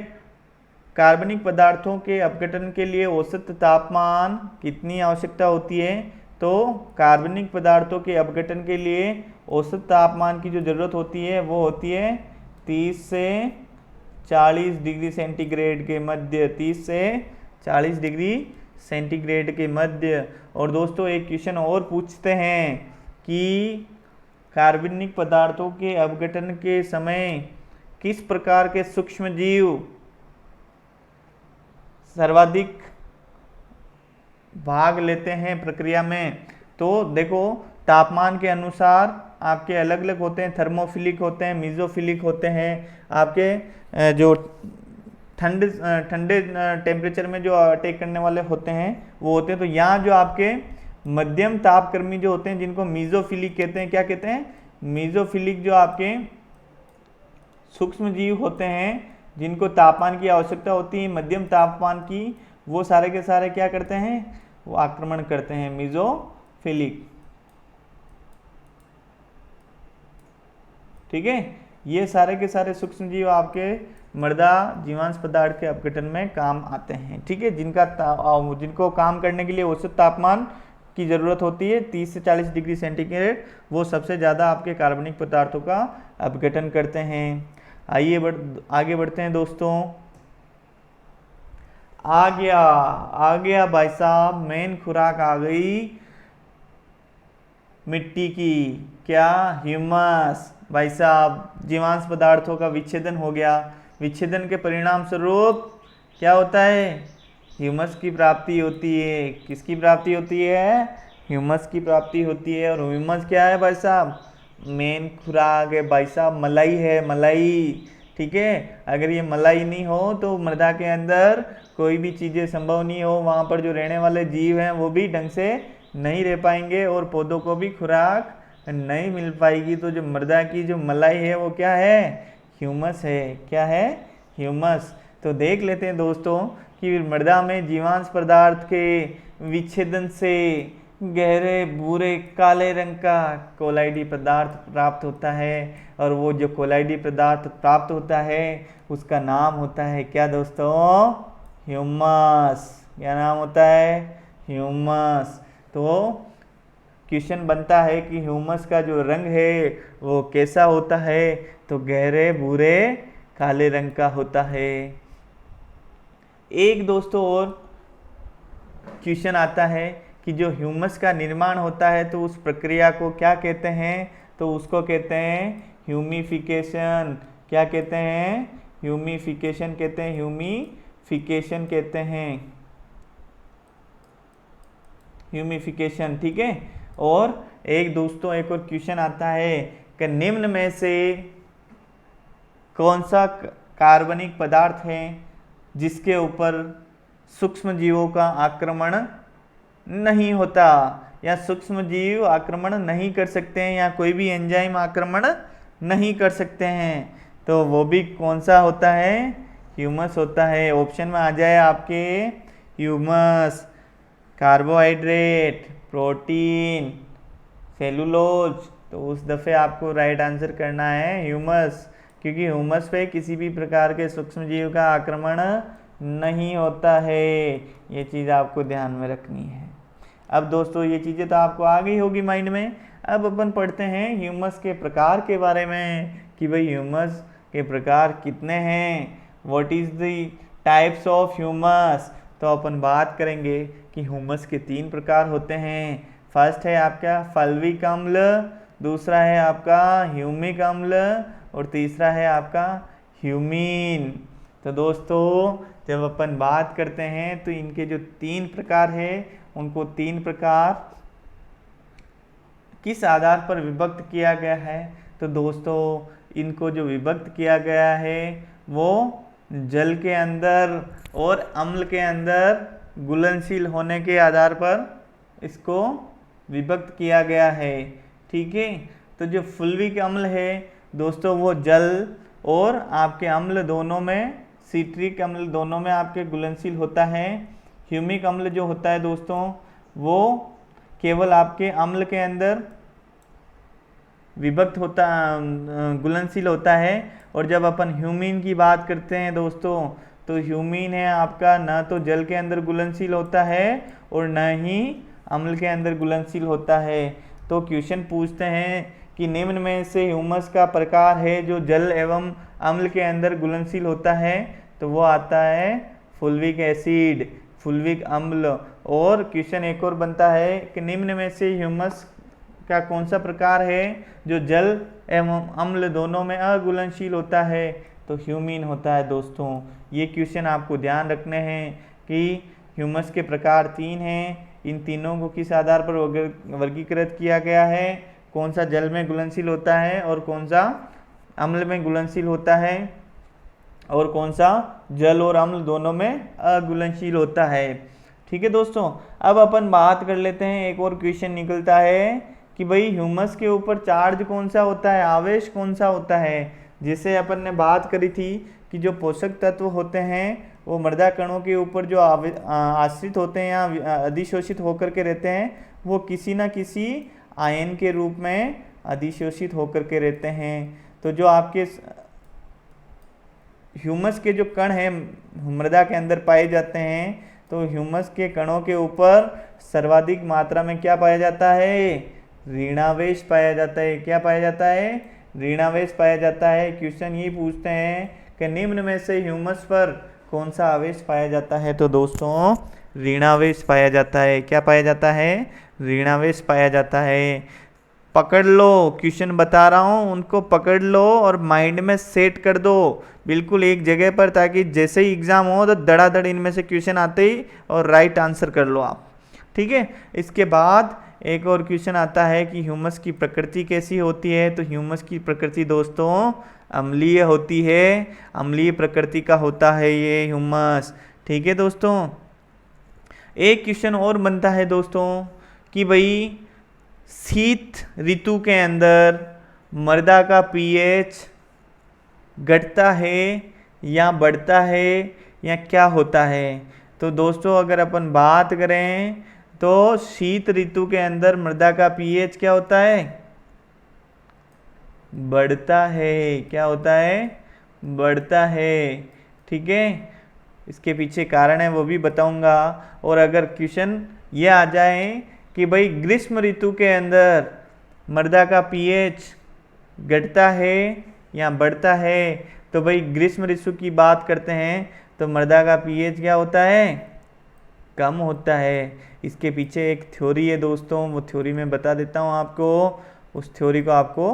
कार्बनिक पदार्थों के अपघटन के लिए औसत तापमान कितनी आवश्यकता होती है। तो कार्बनिक पदार्थों के अपघटन के लिए औसत तापमान की जो ज़रूरत होती है वो होती है 30 से 40 डिग्री सेंटीग्रेड के मध्य, 30 से 40 डिग्री सेंटीग्रेड के मध्य। और दोस्तों एक क्वेश्चन और पूछते हैं कि कार्बनिक पदार्थों के अपघटन के समय किस प्रकार के सूक्ष्म जीव सर्वाधिक भाग लेते हैं प्रक्रिया में। तो देखो तापमान के अनुसार आपके अलग अलग होते हैं, थर्मोफिलिक होते हैं, मीजोफिलिक होते हैं। आपके जो ठंडे टेम्परेचर में जो अटैक करने वाले होते हैं वो होते हैं। तो यहाँ जो आपके मध्यम तापक्रमी जो होते हैं जिनको मीजोफिलिक कहते हैं, क्या कहते हैं, मीजोफिलिक, जो आपके सूक्ष्म जीव होते हैं जिनको तापमान की आवश्यकता होती है मध्यम तापमान की, वो सारे के सारे क्या करते हैं, वो आक्रमण करते हैं, मीजोफिलिक, ठीक है। ये सारे के सारे सूक्ष्म जीव आपके मृदा जीवांश पदार्थ के अपघटन में काम आते हैं, ठीक है। जिनको काम करने के लिए औसत तापमान की ज़रूरत होती है 30 से 40 डिग्री सेंटीग्रेड, वो सबसे ज़्यादा आपके कार्बनिक पदार्थों का अपघटन करते हैं। आइए आगे बढ़ते हैं दोस्तों। आ गया भाई साहब, मेन खुराक आ गई मिट्टी की, क्या, ह्यूमस। भाई साहब जीवांश पदार्थों का विच्छेदन हो गया, विच्छेदन के परिणाम स्वरूप क्या होता है, ह्यूमस की प्राप्ति होती है। किसकी प्राप्ति होती है, ह्यूमस की प्राप्ति होती है। और ह्यूमस क्या है भाई साहब, मेन खुराक है भाई साहब, मलाई है, मलाई, ठीक है। अगर ये मलाई नहीं हो तो मृदा के अंदर कोई भी चीज़ें संभव नहीं हो, वहाँ पर जो रहने वाले जीव हैं वो भी ढंग से नहीं रह पाएंगे और पौधों को भी खुराक नहीं मिल पाएगी। तो जो मृदा की जो मलाई है वो क्या है, ह्यूमस है। क्या है, ह्यूमस। तो देख लेते हैं दोस्तों कि मृदा में जीवांश पदार्थ के विच्छेदन से गहरे भूरे काले रंग का कोलाइडी पदार्थ प्राप्त होता है, और वो जो कोलाइडी पदार्थ प्राप्त होता है उसका नाम होता है क्या दोस्तों? ह्यूमस। क्या नाम होता है? ह्यूमस। तो क्वेश्चन बनता है कि ह्यूमस का जो रंग है वो कैसा होता है? तो गहरे भूरे काले रंग का होता है। एक दोस्तों और क्वेश्चन आता है कि जो ह्यूमस का निर्माण होता है तो उस प्रक्रिया को क्या कहते हैं? तो उसको कहते हैं ह्यूमिफिकेशन। क्या कहते हैं? ह्यूमिफिकेशन कहते हैं। ह्यूमिफिकेशन कहते हैं। ह्यूमिफिकेशन, ठीक है। और एक दोस्तों एक और क्वेश्चन आता है कि निम्न में से कौन सा कार्बनिक पदार्थ है जिसके ऊपर सूक्ष्म जीवों का आक्रमण नहीं होता, या सूक्ष्म जीव आक्रमण नहीं कर सकते हैं, या कोई भी एंजाइम आक्रमण नहीं कर सकते हैं? तो वो भी कौन सा होता है? ह्यूमस होता है। ऑप्शन में आ जाए आपके ह्यूमस, कार्बोहाइड्रेट, प्रोटीन, सेलुलोज। तो उस दफ़े आपको राइट आंसर करना है ह्यूमस, क्योंकि ह्यूमस पे किसी भी प्रकार के सूक्ष्म जीव का आक्रमण नहीं होता है। ये चीज़ आपको ध्यान में रखनी है। अब दोस्तों ये चीज़ें तो आपको आ गई होगी माइंड में। अब अपन पढ़ते हैं ह्यूमस के प्रकार के बारे में कि भाई ह्यूमस के प्रकार कितने हैं, what is the types of humus. तो अपन बात करेंगे कि ह्यूमस के 3 प्रकार होते हैं। फर्स्ट है आपका फल्विक अम्ल, दूसरा है आपका ह्यूमिक अम्ल, और तीसरा है आपका ह्यूमीन। तो दोस्तों जब अपन बात करते हैं तो इनके जो 3 प्रकार है उनको 3 प्रकार किस आधार पर विभक्त किया गया है? तो दोस्तों इनको जो विभक्त किया गया है वो जल के अंदर और अम्ल के अंदर घुलनशील होने के आधार पर इसको विभक्त किया गया है, ठीक है। तो जो फुल्विक अम्ल है दोस्तों वो जल और आपके अम्ल दोनों में, सिट्रिक अम्ल दोनों में आपके घुलनशील होता है। ह्यूमिक अम्ल जो होता है दोस्तों वो केवल आपके अम्ल के अंदर विभक्त होता, घुलनशील होता है। और जब अपन ह्यूमीन की बात करते हैं दोस्तों तो ह्यूमीन है आपका न तो जल के अंदर घुलनशील होता है और न ही अम्ल के अंदर घुलनशील होता है। तो क्वेश्चन पूछते हैं कि निम्न में से ह्यूमस का प्रकार है जो जल एवं अम्ल के अंदर घुलनशील होता है? तो वो आता है फुल्विक एसिड, फुल्विक अम्ल। और क्वेश्चन एक और बनता है कि निम्न में से ह्यूमस का कौन सा प्रकार है जो जल एवं अम्ल दोनों में अघुलनशील होता है? तो ह्यूमीन होता है दोस्तों। ये क्वेश्चन आपको ध्यान रखने हैं कि ह्यूमस के प्रकार 3 हैं। इन तीनों को किस आधार पर वर्गीकृत किया गया है? कौन सा जल में घुलनशील होता है और कौन सा अम्ल में घुलनशील होता है, और कौन सा जल और अम्ल दोनों में अघुलनशील होता है, ठीक है दोस्तों। अब अपन बात कर लेते हैं, एक और क्वेश्चन निकलता है कि भाई ह्यूमस के ऊपर चार्ज कौन सा होता है, आवेश कौन सा होता है? जैसे अपन ने बात करी थी कि जो पोषक तत्व होते हैं वो मृदा कणों के ऊपर जो आश्रित होते हैं या अधिशोषित होकर के रहते हैं, वो किसी न किसी आयन के रूप में अधिशोषित होकर के रहते हैं। तो जो आपके ह्यूमस के जो कण हैं मृदा के अंदर पाए जाते हैं, तो ह्यूमस के कणों के ऊपर सर्वाधिक मात्रा में क्या पाया जाता है? ऋणावेश पाया जाता है। क्या पाया जाता है? ऋणावेश पाया जाता है। क्वेश्चन ये पूछते हैं कि निम्न में से ह्यूमस पर कौन सा आवेश पाया जाता है? तो दोस्तों ऋणावेश पाया जाता है। क्या पाया जाता है? ऋणावेश पाया जाता है। पकड़ लो, क्वेश्चन बता रहा हूँ उनको पकड़ लो और माइंड में सेट कर दो बिल्कुल एक जगह पर, ताकि जैसे ही एग्जाम हो तो धड़ाधड़ इनमें से क्वेश्चन आते ही और राइट आंसर कर लो आप, ठीक है। इसके बाद एक और क्वेश्चन आता है कि ह्यूमस की प्रकृति कैसी होती है? तो ह्यूमस की प्रकृति दोस्तों अम्लीय होती है, अम्लीय प्रकृति का होता है ये ह्यूमस, ठीक है दोस्तों। एक क्वेश्चन और बनता है दोस्तों कि भाई शीत ऋतु के अंदर मृदा का पीएच घटता है या बढ़ता है या क्या होता है? तो दोस्तों अगर अपन बात करें तो शीत ऋतु के अंदर मृदा का पीएच क्या होता है? बढ़ता है। क्या होता है? बढ़ता है। ठीक है, इसके पीछे कारण है वो भी बताऊंगा। और अगर क्वेश्चन ये आ जाए कि भाई ग्रीष्म ऋतु के अंदर मृदा का पीएच घटता है या बढ़ता है, तो भाई ग्रीष्म ऋतु की बात करते हैं तो मृदा का पीएच क्या होता है? कम होता है। इसके पीछे एक थ्योरी है दोस्तों, वो थ्योरी मैं बता देता हूँ आपको, उस थ्योरी को आपको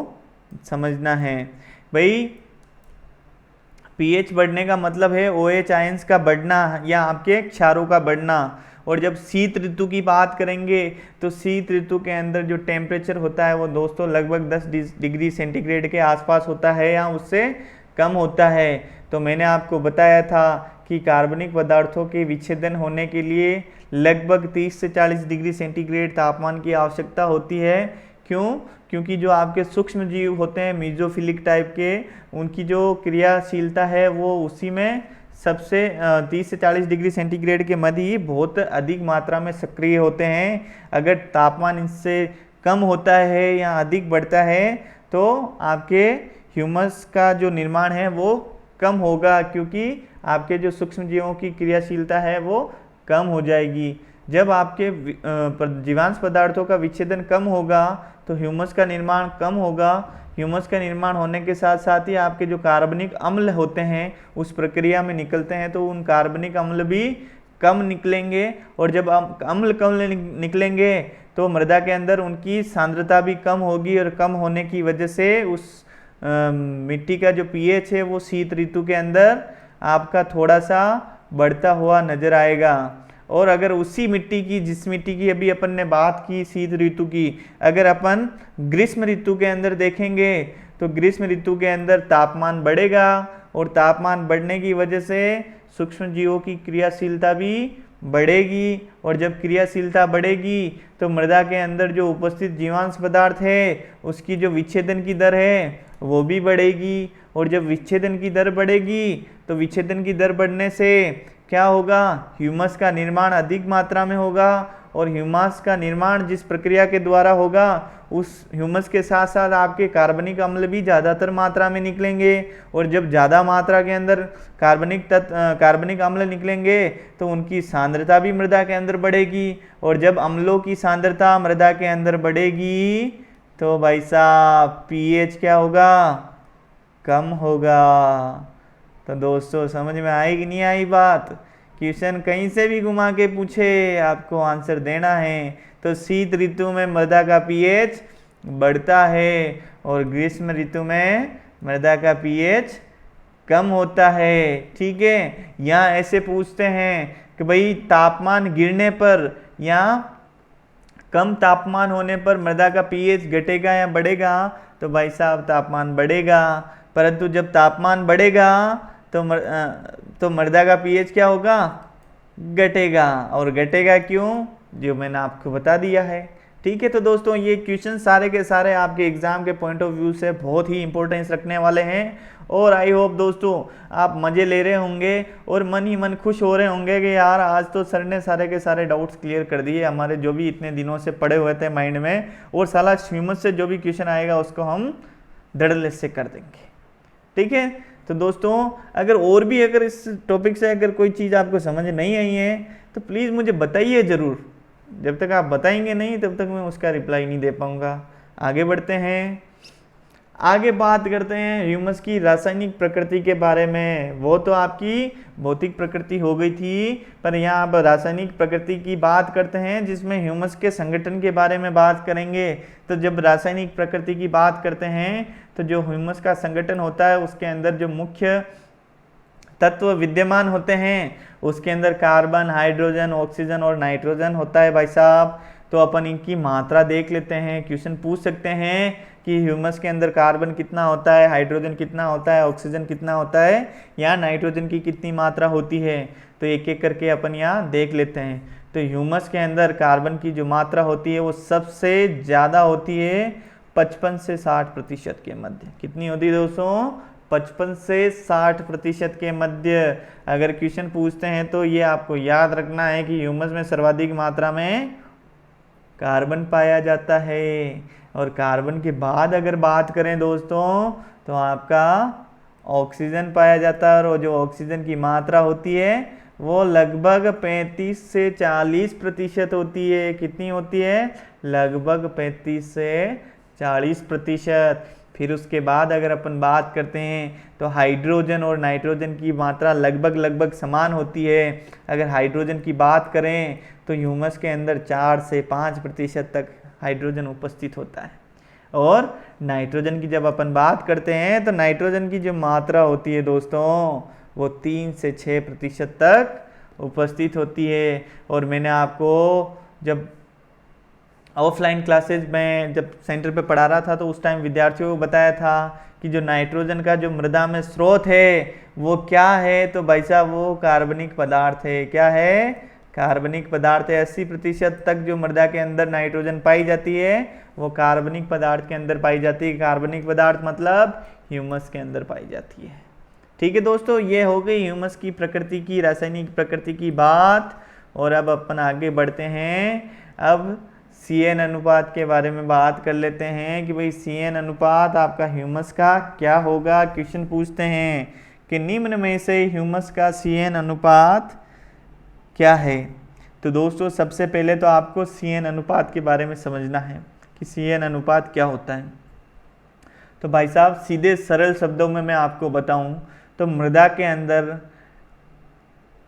समझना है। भाई पीएच बढ़ने का मतलब है OH आयंस का बढ़ना या आपके क्षारों का बढ़ना। और जब शीत ऋतु की बात करेंगे तो शीत ऋतु के अंदर जो टेम्परेचर होता है वो दोस्तों लगभग 10 डिग्री सेंटीग्रेड के आसपास होता है या उससे कम होता है। तो मैंने आपको बताया था कि कार्बनिक पदार्थों के विच्छेदन होने के लिए लगभग 30 से 40 डिग्री सेंटीग्रेड तापमान की आवश्यकता होती है। क्यों? क्योंकि जो आपके सूक्ष्म जीव होते हैं मीजोफिलिक टाइप के, उनकी जो क्रियाशीलता है वो उसी में सबसे 30 से 40 डिग्री सेंटीग्रेड के मध्य ही बहुत अधिक मात्रा में सक्रिय होते हैं। अगर तापमान इससे कम होता है या अधिक बढ़ता है तो आपके ह्यूमस का जो निर्माण है वो कम होगा, क्योंकि आपके जो सूक्ष्म जीवों की क्रियाशीलता है वो कम हो जाएगी। जब आपके जीवांश पदार्थों का विच्छेदन कम होगा तो ह्यूमस का निर्माण कम होगा। ह्यूमस का निर्माण होने के साथ साथ ही आपके जो कार्बनिक अम्ल होते हैं उस प्रक्रिया में निकलते हैं तो उन कार्बनिक अम्ल भी कम निकलेंगे। और जब अम्ल कम निकलेंगे तो मृदा के अंदर उनकी सांद्रता भी कम होगी, और कम होने की वजह से उस मिट्टी का जो पीएच है वो शीत ऋतु के अंदर आपका थोड़ा सा बढ़ता हुआ नजर आएगा। और अगर उसी मिट्टी की, जिस मिट्टी की अभी अपन ने बात की शीत ऋतु की, अगर अपन ग्रीष्म ऋतु के अंदर देखेंगे तो ग्रीष्म ऋतु के अंदर तापमान बढ़ेगा, और तापमान बढ़ने की वजह से सूक्ष्म जीवों की क्रियाशीलता भी बढ़ेगी। और जब क्रियाशीलता बढ़ेगी तो मृदा के अंदर जो उपस्थित जीवांश पदार्थ है उसकी जो विच्छेदन की दर है वो भी बढ़ेगी। और जब विच्छेदन की दर बढ़ेगी तो विच्छेदन की दर बढ़ने से क्या होगा? ह्यूमस का निर्माण अधिक मात्रा में होगा। और ह्यूमस का निर्माण जिस प्रक्रिया के द्वारा होगा उस ह्यूमस के साथ साथ आपके कार्बनिक अम्ल भी ज़्यादातर मात्रा में निकलेंगे। और जब ज़्यादा मात्रा के अंदर कार्बनिक अम्ल निकलेंगे तो उनकी सांद्रता भी मृदा के अंदर बढ़ेगी। और जब अम्लों की सांद्रता मृदा के अंदर बढ़ेगी तो भाई साहब पीएच क्या होगा? कम होगा। तो दोस्तों समझ में आई कि नहीं आई बात? क्वेश्चन कहीं से भी घुमा के पूछे आपको आंसर देना है। तो शीत ऋतु में मृदा का पीएच बढ़ता है और ग्रीष्म ऋतु में मृदा का पीएच कम होता है। ठीक है, यहाँ ऐसे पूछते हैं कि भाई तापमान गिरने पर या कम तापमान होने पर मृदा का पीएच घटेगा या बढ़ेगा? तो भाई साहब तापमान बढ़ेगा। परंतु जब तापमान बढ़ेगा तो मृदा का पीएच क्या होगा? घटेगा। और घटेगा क्यों? जो मैंने आपको बता दिया है। ठीक है, तो दोस्तों ये क्वेश्चन सारे के सारे आपके एग्जाम के पॉइंट ऑफ व्यू से बहुत ही इंपॉर्टेंस रखने वाले हैं। और आई होप दोस्तों आप मज़े ले रहे होंगे और मन ही मन खुश हो रहे होंगे कि यार आज तो सर ने सारे के सारे डाउट्स क्लियर कर दिए हमारे, जो भी इतने दिनों से पड़े हुए थे माइंड में। और साला ह्यूमस से जो भी क्वेश्चन आएगा उसको हम धड़ल्ले से कर देंगे। ठीक है, तो दोस्तों अगर इस टॉपिक से अगर कोई चीज़ आपको समझ नहीं आई है तो प्लीज़ मुझे बताइए ज़रूर। जब तक आप बताएंगे नहीं तब तक मैं उसका रिप्लाई नहीं दे पाऊँगा। आगे बढ़ते हैं, आगे बात करते हैं ह्यूमस की रासायनिक प्रकृति के बारे में। वो तो आपकी भौतिक प्रकृति हो गई थी, पर यहाँ अब रासायनिक प्रकृति की बात करते हैं जिसमें ह्यूमस के संगठन के बारे में बात करेंगे। तो जब रासायनिक प्रकृति की बात करते हैं तो जो ह्यूमस का संगठन होता है उसके अंदर जो मुख्य तत्व विद्यमान होते हैं उसके अंदर कार्बन, हाइड्रोजन, ऑक्सीजन और नाइट्रोजन होता है भाई साहब। तो अपन इनकी मात्रा देख लेते हैं। क्वेश्चन पूछ सकते हैं कि ह्यूमस के अंदर कार्बन कितना होता है, हाइड्रोजन कितना होता है, ऑक्सीजन कितना होता है, या नाइट्रोजन की कितनी मात्रा होती है। तो एक एक करके अपन यहाँ देख लेते हैं। तो ह्यूमस के अंदर कार्बन की जो मात्रा होती है वो सबसे ज़्यादा होती है 55 से 60% के मध्य। कितनी होती है दोस्तों? 55 से 60% के मध्य। अगर क्वेश्चन पूछते हैं तो ये आपको याद रखना है कि ह्यूमस में सर्वाधिक मात्रा में कार्बन पाया जाता है। और कार्बन के बाद अगर बात करें दोस्तों तो आपका ऑक्सीजन पाया जाता है, और जो ऑक्सीजन की मात्रा होती है वो लगभग 35 से 40% होती है। कितनी होती है? लगभग 35 से 40%। फिर उसके बाद अगर अपन बात करते हैं तो हाइड्रोजन और नाइट्रोजन की मात्रा लगभग समान होती है। अगर हाइड्रोजन की बात करें तो ह्यूमस के अंदर 4 से 5% तक हाइड्रोजन उपस्थित होता है। और नाइट्रोजन की जब अपन बात करते हैं तो नाइट्रोजन की जो मात्रा होती है दोस्तों वो 3 से 6% तक उपस्थित होती है। और मैंने आपको जब ऑफलाइन क्लासेज में जब सेंटर पे पढ़ा रहा था तो उस टाइम विद्यार्थियों को बताया था कि जो नाइट्रोजन का जो मृदा में स्रोत है वो क्या है, तो भाई साहब वो कार्बनिक पदार्थ है। क्या है? कार्बनिक पदार्थ है। 80% तक जो मृदा के अंदर नाइट्रोजन पाई जाती है वो कार्बनिक पदार्थ के अंदर पाई जाती है। कार्बनिक पदार्थ मतलब ह्यूमस के अंदर पाई जाती है। ठीक है दोस्तों, ये हो गई ह्यूमस की प्रकृति की, रासायनिक प्रकृति की बात। और अब अपन आगे बढ़ते हैं। अब CN अनुपात के बारे में बात कर लेते हैं कि भाई CN अनुपात आपका ह्यूमस का क्या होगा। क्वेश्चन पूछते हैं कि निम्न में से ह्यूमस का CN अनुपात क्या है। तो दोस्तों सबसे पहले तो आपको CN अनुपात के बारे में समझना है कि CN अनुपात क्या होता है। तो भाई साहब सीधे सरल शब्दों में मैं आपको बताऊं तो मृदा के अंदर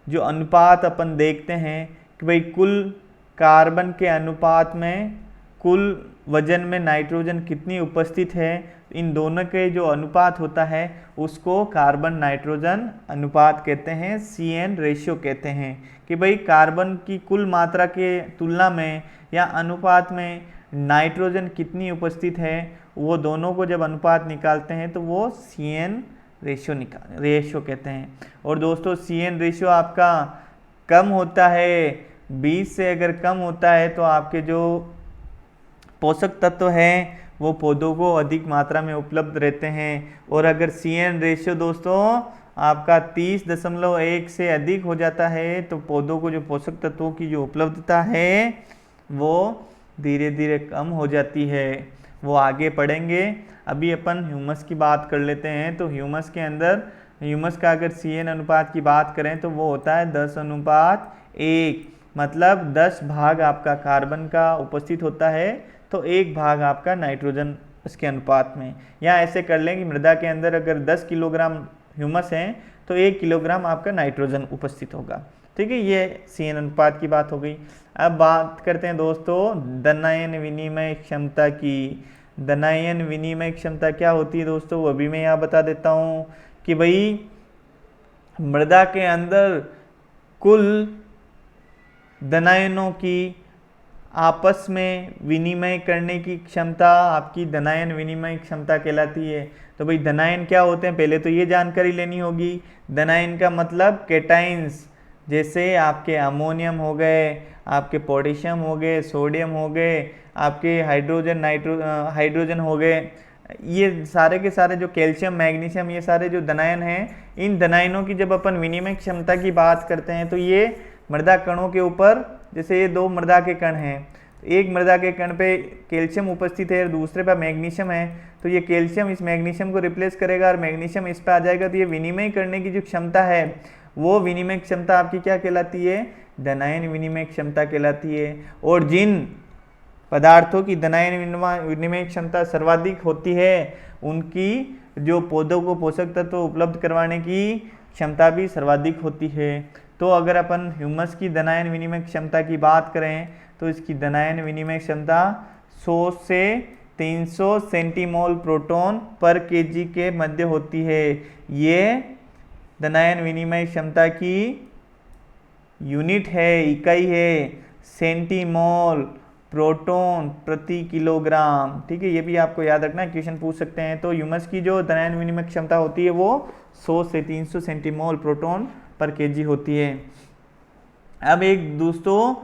जो अनुपात अपन देखते हैं कि भाई कुल कार्बन के अनुपात में कुल वजन में नाइट्रोजन कितनी उपस्थित है, इन दोनों के जो अनुपात होता है उसको कार्बन नाइट्रोजन अनुपात कहते हैं, CN रेशियो कहते हैं। कि भाई कार्बन की कुल मात्रा के तुलना में या अनुपात में नाइट्रोजन कितनी उपस्थित है, वो दोनों को जब अनुपात निकालते हैं तो वो CN रेशियो कहते हैं। और दोस्तों CN रेशियो आपका कम होता है, 20 से अगर कम होता है तो आपके जो पोषक तत्व हैं वो पौधों को अधिक मात्रा में उपलब्ध रहते हैं। और अगर CN रेशियो दोस्तों आपका 30.1 से अधिक हो जाता है तो पौधों को जो पोषक तत्वों की जो उपलब्धता है वो धीरे धीरे कम हो जाती है। वो आगे पढ़ेंगे। अभी अपन ह्यूमस की बात कर लेते हैं। तो ह्यूमस के अंदर ह्यूमस का अगर CN अनुपात की बात करें तो वो होता है 10:1, मतलब 10 भाग आपका कार्बन का उपस्थित होता है तो 1 भाग आपका नाइट्रोजन उसके अनुपात में। या ऐसे कर लें कि मृदा के अंदर अगर 10 किलोग्राम ह्यूमस है तो 1 किलोग्राम आपका नाइट्रोजन उपस्थित होगा। ठीक है, ये CN अनुपात की बात हो गई। अब बात करते हैं दोस्तों धनायन विनिमय क्षमता की। धनायन विनिमय क्षमता क्या होती है दोस्तों, वो भी मैं यहाँ बता देता हूँ कि भाई मृदा के अंदर कुल धनायनों की आपस में विनिमय करने की क्षमता आपकी धनायन विनिमय क्षमता कहलाती है। तो भाई धनायन क्या होते हैं, पहले तो ये जानकारी लेनी होगी। धनायन का मतलब कैटाइंस, जैसे आपके अमोनियम हो गए, आपके पोटेशियम हो गए, सोडियम हो गए, आपके हाइड्रोजन हो गए, ये सारे के सारे जो कैल्शियम, मैग्नीशियम, ये सारे जो धनायन हैं, इन धनायनों की जब अपन विनिमय क्षमता की बात करते हैं तो ये मृदा कणों के ऊपर, जैसे ये 2 मृदा के कण हैं, एक मृदा के कण पे कैल्शियम उपस्थित है और दूसरे पे मैग्नीशियम है, तो ये कैल्शियम इस मैग्नीशियम को रिप्लेस करेगा और मैग्नीशियम इस पे आ जाएगा। तो ये विनिमय करने की जो क्षमता है वो विनिमय क्षमता आपकी क्या कहलाती है, धनायन विनिमय क्षमता कहलाती है। और जिन पदार्थों की धनायन विनिमय क्षमता सर्वाधिक होती है उनकी जो पौधों को पोषक तत्व उपलब्ध करवाने की क्षमता भी सर्वाधिक होती है। तो अगर अपन ह्यूमस की धनायन विनिमय क्षमता की बात करें तो इसकी धनायन विनिमय क्षमता 100 से 300 सेंटीमोल प्रोटॉन पर kg के मध्य होती है। ये धनायन विनिमय क्षमता की यूनिट है, इकाई है, सेंटीमोल प्रोटॉन प्रति किलोग्राम। ठीक है, ये भी आपको याद रखना है, क्वेश्चन पूछ सकते हैं। तो ह्यूमस की जो धनायन विनिमय क्षमता होती है वो 100 से 300 सेंटीमोल प्रोटॉन पर kg होती है। अब एक दोस्तों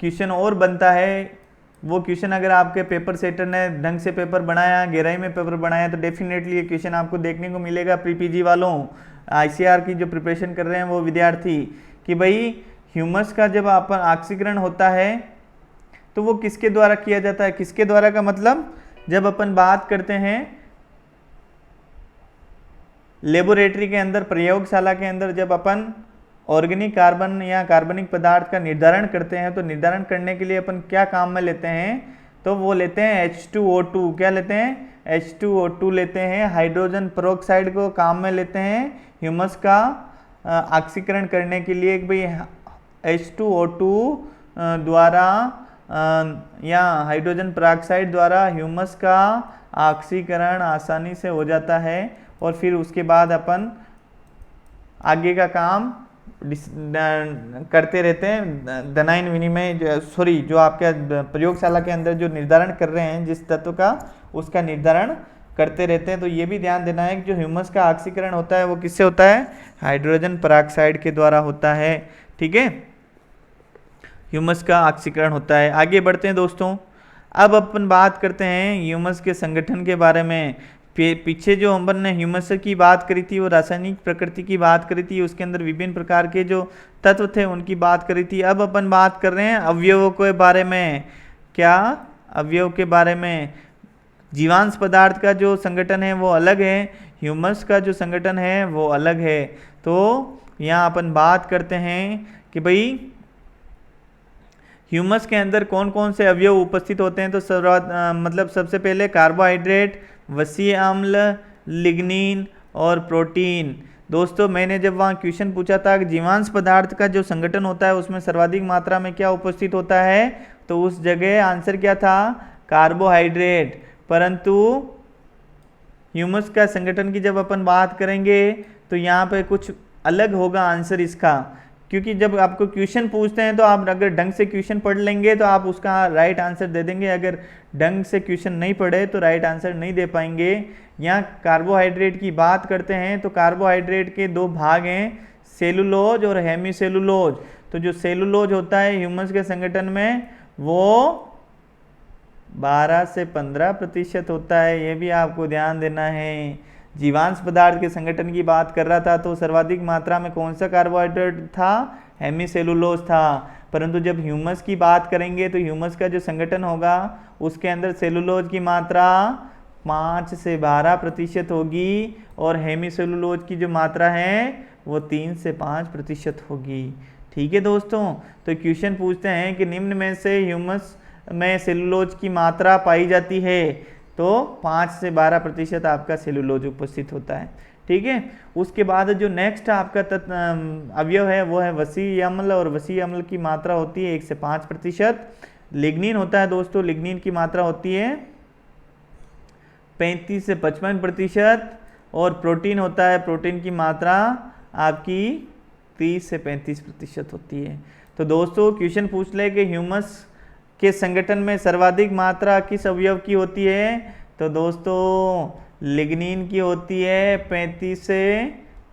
क्वेश्चन और बनता है वो क्वेश्चन अगर आपके पेपर सेटर ने ढंग से पेपर बनाया, गहराई में पेपर बनाया, तो डेफिनेटली ये क्वेश्चन आपको देखने को मिलेगा प्रीपीजी वालों, आईसीआर की जो प्रिपरेशन कर रहे हैं वो विद्यार्थी, कि भाई ह्यूमस का जब अपन ऑक्सीकरण होता है तो वो किसके द्वारा किया जाता है। किसके द्वारा का मतलब, जब अपन बात करते हैं लेबोरेटरी के अंदर, प्रयोगशाला के अंदर, जब अपन ऑर्गेनिक कार्बन या कार्बनिक पदार्थ का निर्धारण करते हैं, तो निर्धारण करने के लिए अपन क्या काम में लेते हैं, तो वो लेते हैं H2O2। क्या लेते हैं, H2O2 लेते हैं, हाइड्रोजन पेरोक्साइड को काम में लेते हैं ह्यूमस का ऑक्सीकरण करने के लिए। भाई H2O2 द्वारा या हाइड्रोजन पेरोक्साइड द्वारा ह्यूमस का ऑक्सीकरण आसानी से हो जाता है, और फिर उसके बाद अपन आगे का काम करते रहते हैं। धनायन विनिमय जो आपके प्रयोगशाला के अंदर जो निर्धारण कर रहे हैं जिस तत्व का, उसका निर्धारण करते रहते हैं। तो ये भी ध्यान देना है कि जो ह्यूमस का ऑक्सीकरण होता है वो किससे होता है, हाइड्रोजन पेरोक्साइड के द्वारा होता है। ठीक है, ह्यूमस का ऑक्सीकरण होता है। आगे बढ़ते हैं दोस्तों, अब अपन बात करते हैं ह्यूमस के संगठन के बारे में। पीछे जो अपन ने ह्यूमस की बात करी थी वो रासायनिक प्रकृति की बात करी थी, उसके अंदर विभिन्न प्रकार के जो तत्व थे उनकी बात करी थी। अब अपन बात कर रहे हैं अवयवों के बारे में। क्या, अवयव के बारे में। जीवांश पदार्थ का जो संगठन है वो अलग है, ह्यूमस का जो संगठन है वो अलग है। तो यहाँ अपन बात करते हैं कि भाई ह्यूमस के अंदर कौन कौन से अवयव उपस्थित होते हैं। तो मतलब सबसे पहले कार्बोहाइड्रेट, वसीय अम्ल, लिग्निन और प्रोटीन। दोस्तों मैंने जब वहाँ क्वेश्चन पूछा था कि जीवांश पदार्थ का जो संगठन होता है उसमें सर्वाधिक मात्रा में क्या उपस्थित होता है, तो उस जगह आंसर क्या था, कार्बोहाइड्रेट। परंतु ह्यूमस का संगठन की जब अपन बात करेंगे तो यहाँ पे कुछ अलग होगा आंसर इसका, क्योंकि जब आपको क्वेश्चन पूछते हैं तो आप अगर ढंग से क्वेश्चन पढ़ लेंगे तो आप उसका राइट आंसर दे देंगे, अगर ढंग से क्वेश्चन नहीं पढ़े तो राइट आंसर नहीं दे पाएंगे। यहाँ कार्बोहाइड्रेट की बात करते हैं तो कार्बोहाइड्रेट के दो भाग हैं, सेलुलोज और हेमीसेलुलोज। तो जो सेलुलोज होता है ह्यूमस के संगठन में वो 12 से 15% होता है, ये भी आपको ध्यान देना है। जीवांश पदार्थ के संगठन की बात कर रहा था तो सर्वाधिक मात्रा में कौन सा कार्बोहाइड्रेट था, हेमीसेलुलोज था। परंतु जब ह्यूमस की बात करेंगे तो ह्यूमस का जो संगठन होगा उसके अंदर सेलुलोज की मात्रा 5 से 12% होगी, और हेमीसेलुलोज की जो मात्रा है वो 3 से 5% होगी। ठीक है दोस्तों, तो क्वेश्चन पूछते हैं कि निम्न में से ह्यूमस में सेलुलोज की मात्रा पाई जाती है, तो 5 से 12% आपका सेलुलोज उपस्थित होता है। ठीक है, उसके बाद जो नेक्स्ट आपका अवयव है वो है वसीय अम्ल, और वसीय अम्ल की मात्रा होती है 1 से 5%। लिग्निन होता है दोस्तों, लिग्निन की मात्रा होती है 35 से 55%, और प्रोटीन होता है, प्रोटीन की मात्रा आपकी 30 से 35% होती है। तो दोस्तों क्वेश्चन पूछ ले कि ह्यूमस के संगठन में सर्वाधिक मात्रा किस अवयव की होती है, तो दोस्तों लिग्निन की होती है 35 से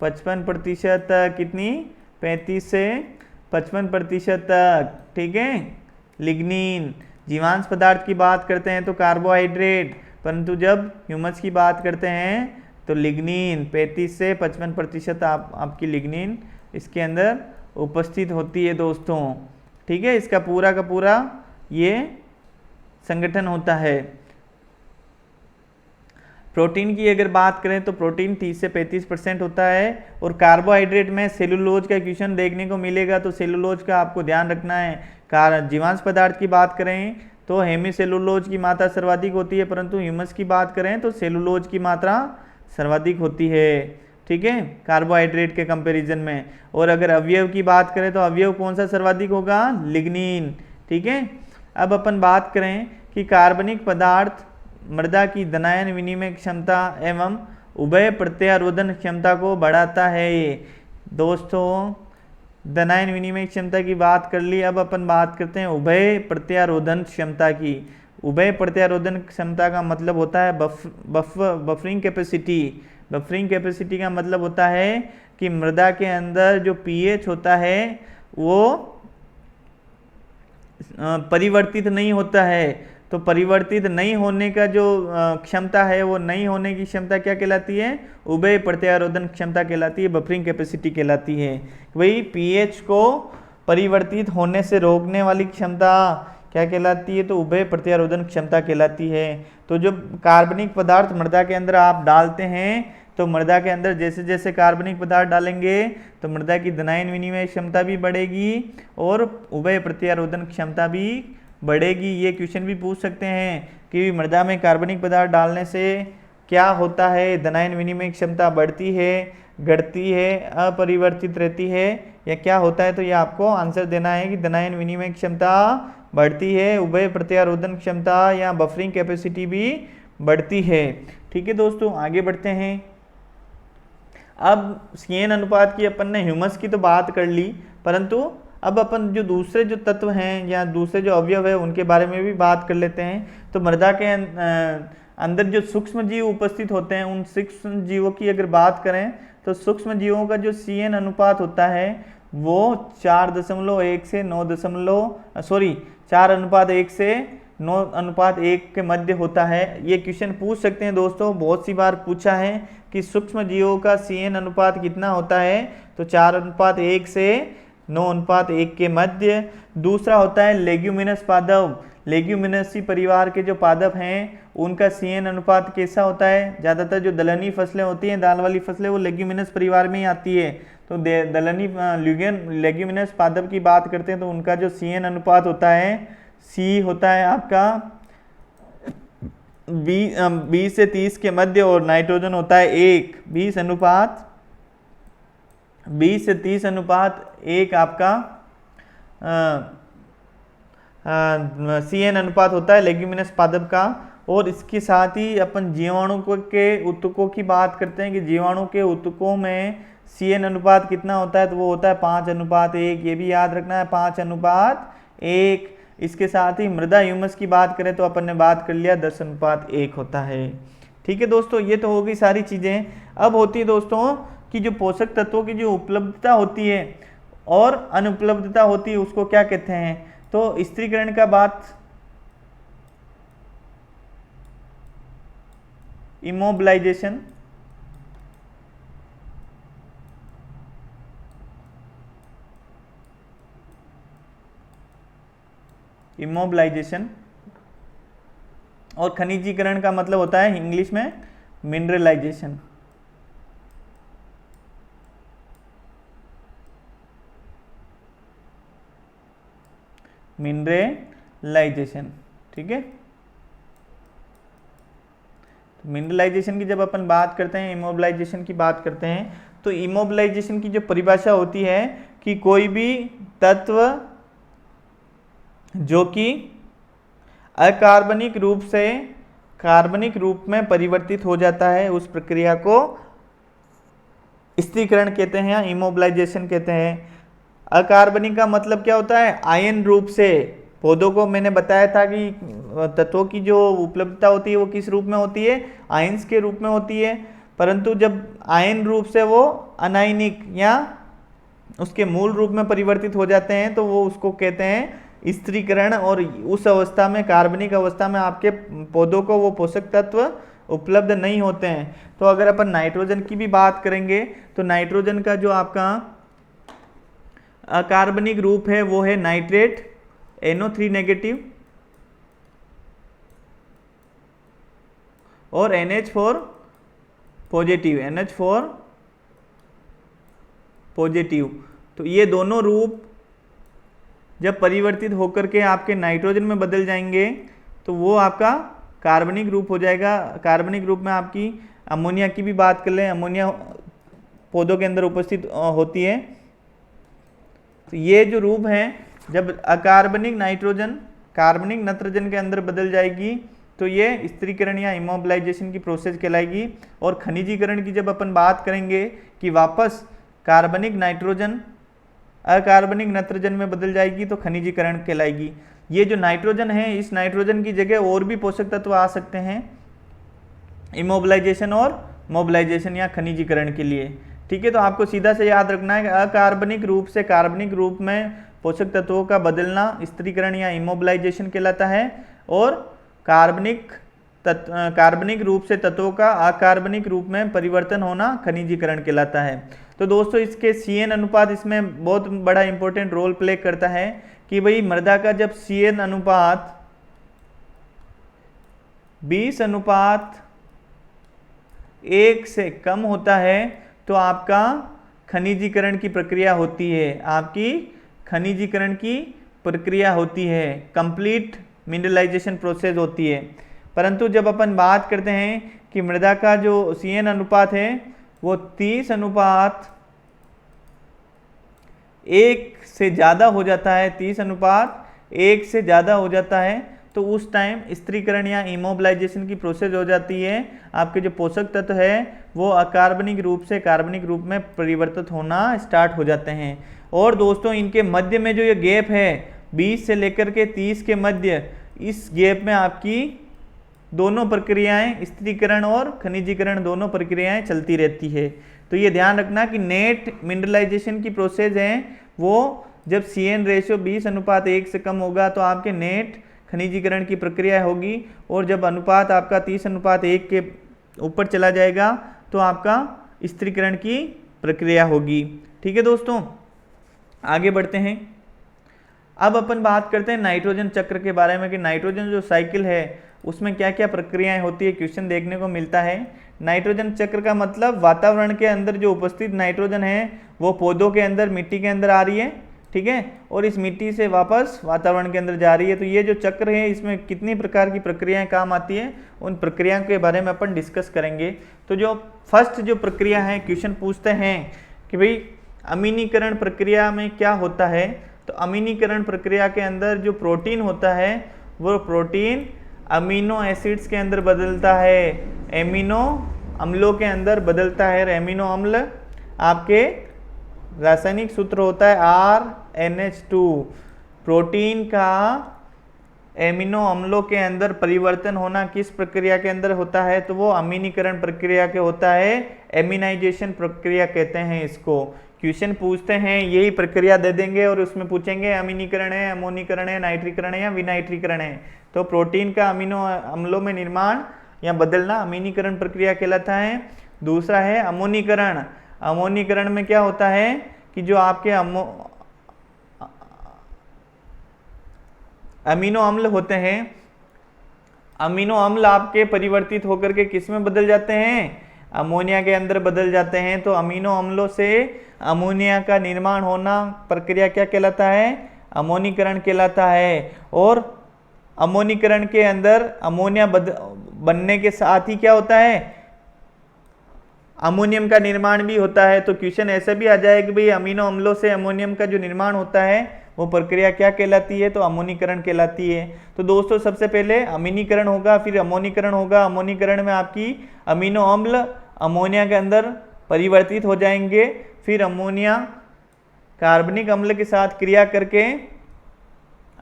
55% तक। कितनी, 35 से 55% तक। ठीक है, लिग्निन। जीवांश पदार्थ की बात करते हैं तो कार्बोहाइड्रेट, परंतु जब ह्यूमस की बात करते हैं तो लिग्निन 35 से 55% आपकी लिग्निन इसके अंदर उपस्थित होती है दोस्तों। ठीक है, इसका पूरा का पूरा ये संगठन होता है। प्रोटीन की अगर बात करें तो प्रोटीन 30 से 35% होता है, और कार्बोहाइड्रेट में सेलुलोज का क्वेश्चन देखने को मिलेगा तो सेलुलोज का आपको ध्यान रखना है। जीवांश पदार्थ की बात करें तो हेमीसेलुलोज की मात्रा सर्वाधिक होती है, परंतु ह्यूमस की बात करें तो सेलुलोज की मात्रा सर्वाधिक होती है। ठीक है, कार्बोहाइड्रेट के कंपैरिजन में। और अगर अवयव की बात करें तो अवयव कौन सा सर्वाधिक होगा, लिग्निन। ठीक है, अब अपन बात करें कि कार्बनिक पदार्थ मृदा की धनायन विनिमय क्षमता एवं उभय प्रत्यारोधन क्षमता को बढ़ाता है। दोस्तों धनायन विनिमय क्षमता की बात कर ली, अब अपन बात करते हैं उभय प्रत्यारोधन क्षमता की। उभय प्रत्यारोधन क्षमता का मतलब होता है बफरिंग कैपेसिटी। बफरिंग कैपेसिटी का मतलब होता है कि मृदा के अंदर जो पीएच होता है वो परिवर्तित नहीं होता है, तो परिवर्तित नहीं होने का जो क्षमता है वो नहीं होने की क्षमता क्या कहलाती है? उभय प्रत्यारोधन क्षमता कहलाती है, बफरिंग कैपेसिटी कहलाती है। वही पीएच को परिवर्तित होने से रोकने वाली क्षमता क्या कहलाती है? तो उभय प्रत्यारोधन क्षमता कहलाती है। तो जो कार्बनिक पदार्थ मृदा के अंदर आप डालते हैं, तो मृदा के अंदर जैसे जैसे कार्बनिक पदार्थ डालेंगे तो मृदा की धनायन विनिमय क्षमता भी बढ़ेगी और उभय प्रत्यारोधन क्षमता भी बढ़ेगी। ये क्वेश्चन भी पूछ सकते हैं कि मृदा में कार्बनिक पदार्थ डालने से क्या होता है? धनायन विनिमय क्षमता बढ़ती है, घटती है, अपरिवर्तित रहती है, या क्या होता है? तो ये आपको आंसर देना है कि धनायन विनिमय क्षमता बढ़ती है, उभय प्रत्यारोधन क्षमता या बफरिंग कैपेसिटी भी बढ़ती है। ठीक है दोस्तों, आगे बढ़ते हैं। अब CN अनुपात की अपन ने ह्यूमस की तो बात कर ली, परंतु अब अपन जो दूसरे जो तत्व हैं या दूसरे जो अवयव है उनके बारे में भी बात कर लेते हैं। तो मृदा के अंदर जो सूक्ष्म जीव उपस्थित होते हैं, उन सूक्ष्म जीवों की अगर बात करें तो सूक्ष्म जीवों का जो CN अनुपात होता है वो 4.1 से 4:1 से 9:1 के मध्य होता है। ये क्वेश्चन पूछ सकते हैं दोस्तों, बहुत सी बार पूछा है कि सूक्ष्म जीवों का CN अनुपात कितना होता है? तो 4:1 से 9:1 के मध्य। दूसरा होता है लेग्यूमिनस पादप। लेग्यूमिनसी परिवार के जो पादप हैं उनका CN अनुपात कैसा होता है? ज़्यादातर जो दलहनी फसलें होती हैं, दाल वाली फसलें, वो लेग्यूमिनस परिवार में ही आती है। तो दलहनी लेग्यूमिनस पादप की बात करते हैं तो उनका जो CN अनुपात होता है, C होता है आपका 20 से 30 के मध्य, और नाइट्रोजन होता है 1। 20 से 30 अनुपात 1 आपका CN अनुपात होता है लेग्यूमिनस पादप का। और इसके साथ ही अपन जीवाणु के ऊतकों की बात करते हैं कि जीवाणु के ऊतकों में CN अनुपात कितना होता है? तो वो होता है 5:1। ये भी याद रखना है, 5:1। इसके साथ ही मृदा ह्यूमस की बात करें तो अपन ने बात कर लिया 10:1 होता है। ठीक है दोस्तों, ये तो हो गई सारी चीज़ें। अब होती है दोस्तों कि जो पोषक तत्वों की जो उपलब्धता होती है और अनुपलब्धता होती है, उसको क्या कहते हैं? तो स्त्रीकरण का बात, इमोबिलाइजेशन, इमोबिलाइजेशन, और खनिजीकरण का मतलब होता है इंग्लिश में मिनरलाइजेशन। मिनरलाइजेशन, ठीक है। मिनरलाइजेशन की जब अपन बात करते हैं, इमोबिलाइजेशन की बात करते हैं, तो इमोबिलाइजेशन की जो परिभाषा होती है कि कोई भी तत्व जो कि अकार्बनिक रूप से कार्बनिक रूप में परिवर्तित हो जाता है, उस प्रक्रिया को स्त्रीकरण कहते हैं या इमोबिलाइजेशन कहते हैं। अकार्बनिक का मतलब क्या होता है? आयन रूप से। पौधों को मैंने बताया था कि तत्वों की जो उपलब्धता होती है वो किस रूप में होती है? आयन्स के रूप में होती है। परंतु जब आयन रूप से वो अनायनिक या उसके मूल रूप में परिवर्तित हो जाते हैं तो वो उसको कहते हैं स्त्रीकरण। और उस अवस्था में, कार्बनिक अवस्था में, आपके पौधों को वो पोषक तत्व उपलब्ध नहीं होते हैं। तो अगर अपन नाइट्रोजन की भी बात करेंगे तो नाइट्रोजन का जो आपका अकार्बनिक रूप है वो है नाइट्रेट, NO3 नेगेटिव और NH4 पॉजिटिव, NH4 पॉजिटिव। तो ये दोनों रूप जब परिवर्तित होकर के आपके नाइट्रोजन में बदल जाएंगे तो वो आपका कार्बनिक रूप हो जाएगा। कार्बनिक रूप में आपकी अमोनिया की भी बात कर लें, अमोनिया पौधों के अंदर उपस्थित होती है। तो ये जो रूप हैं, जब अकार्बनिक नाइट्रोजन कार्बनिक नाइट्रोजन के अंदर बदल जाएगी तो ये स्त्रीकरण या इमोबिलाइजेशन की प्रोसेस कहलाएगी। और खनिजीकरण की जब अपन बात करेंगे कि वापस कार्बनिक नाइट्रोजन अकार्बनिक नाइट्रोजन में बदल जाएगी तो खनिजीकरण कहलाएगी। ये जो नाइट्रोजन है, इस नाइट्रोजन की जगह और भी पोषक तत्व आ सकते हैं इमोबिलाइजेशन और मोबिलाइजेशन या खनिजीकरण के लिए। ठीक है, तो आपको सीधा से याद रखना है कि अकार्बनिक रूप से कार्बनिक रूप में पोषक तत्वों का बदलना स्थिरीकरण या इमोबिलाइजेशन कहलाता है, और कार्बनिक रूप से तत्वों का अकार्बनिक रूप में परिवर्तन होना खनिजीकरण कहलाता है। तो दोस्तों इसके CN अनुपात इसमें बहुत बड़ा इंपॉर्टेंट रोल प्ले करता है कि भाई मृदा का जब CN अनुपात 20:1 से कम होता है तो आपका खनिजीकरण की प्रक्रिया होती है, आपकी खनिजीकरण की प्रक्रिया होती है, कंप्लीट मिनरलाइजेशन प्रोसेस होती है। परंतु जब अपन बात करते हैं कि मृदा का जो CN अनुपात है वो 30:1 से ज़्यादा हो जाता है, 30:1 से ज़्यादा हो जाता है, तो उस टाइम स्थिरीकरण या इमोबिलाइजेशन की प्रोसेस हो जाती है। आपके जो पोषक तत्व है वो अकार्बनिक रूप से कार्बनिक रूप में परिवर्तित होना स्टार्ट हो जाते हैं। और दोस्तों इनके मध्य में जो ये गैप है 20 से लेकर के 30 के मध्य, इस गैप में आपकी दोनों प्रक्रियाएं स्थिरीकरण और खनिजीकरण दोनों प्रक्रियाएं चलती रहती है। तो ये ध्यान रखना कि नेट मिनरलाइजेशन की प्रोसेस है वो जब CN रेशियो 20:1 से कम होगा तो आपके नेट खनिजीकरण की प्रक्रिया होगी, और जब अनुपात आपका 30:1 के ऊपर चला जाएगा तो आपका स्थिरीकरण की प्रक्रिया होगी। ठीक है दोस्तों, आगे बढ़ते हैं। अब अपन बात करते हैं नाइट्रोजन चक्र के बारे में कि नाइट्रोजन जो साइकिल है उसमें क्या क्या प्रक्रियाएं होती है, क्वेश्चन देखने को मिलता है। नाइट्रोजन चक्र का मतलब वातावरण के अंदर जो उपस्थित नाइट्रोजन है वो पौधों के अंदर, मिट्टी के अंदर आ रही है, ठीक है, और इस मिट्टी से वापस वातावरण के अंदर जा रही है। तो ये जो चक्र है इसमें कितनी प्रकार की प्रक्रियाएं काम आती है, उन प्रक्रियाओं के बारे में अपन डिस्कस करेंगे। तो जो फर्स्ट जो प्रक्रिया है, क्वेश्चन पूछते हैं कि भाई अमीनीकरण प्रक्रिया में क्या होता है। तो अमीनीकरण प्रक्रिया के अंदर जो प्रोटीन होता है वो प्रोटीन अमीनो एसिड्स के अंदर बदलता है, एमिनो अम्लों के अंदर बदलता है। एमिनो अम्ल आपके रासायनिक सूत्र होता है RNH2। प्रोटीन का एमिनो अम्लों के अंदर परिवर्तन होना किस प्रक्रिया के अंदर होता है, तो वो अमीनीकरण प्रक्रिया के होता है, एमिनाइजेशन प्रक्रिया कहते हैं इसको। क्वेश्चन पूछते हैं यही प्रक्रिया दे देंगे और उसमें पूछेंगे अमीनीकरण है, अमोनीकरण है, नाइट्रीकरण है या विनाइट्रीकरण है। तो प्रोटीन का अमीनो अम्लों में निर्माण या बदलना अमीनीकरण प्रक्रिया कहलाता है। दूसरा है अमोनीकरण। अमोनीकरण में क्या होता है कि जो आपके अमीनो अम्ल होते हैं, अमीनो अम्ल आपके परिवर्तित होकर के किस में बदल जाते हैं, अमोनिया के अंदर बदल जाते हैं। तो अमीनो अम्लों से अमोनिया का निर्माण होना प्रक्रिया क्या कहलाता है, अमोनीकरण कहलाता है। और अमोनीकरण के अंदर अमोनिया बनने के साथ ही क्या होता है, अमोनियम का निर्माण भी होता है। तो क्वेश्चन ऐसा भी आ जाए कि भाई अमीनो अम्लों से अमोनियम का जो निर्माण होता है वो प्रक्रिया क्या कहलाती है, तो अमोनीकरण कहलाती है। तो दोस्तों सबसे पहले अमीनीकरण होगा, फिर अमोनीकरण होगा। अमोनीकरण में आपकी अमीनो अम्ल अमोनिया के अंदर परिवर्तित हो जाएंगे, फिर अमोनिया कार्बनिक अम्ल के साथ क्रिया करके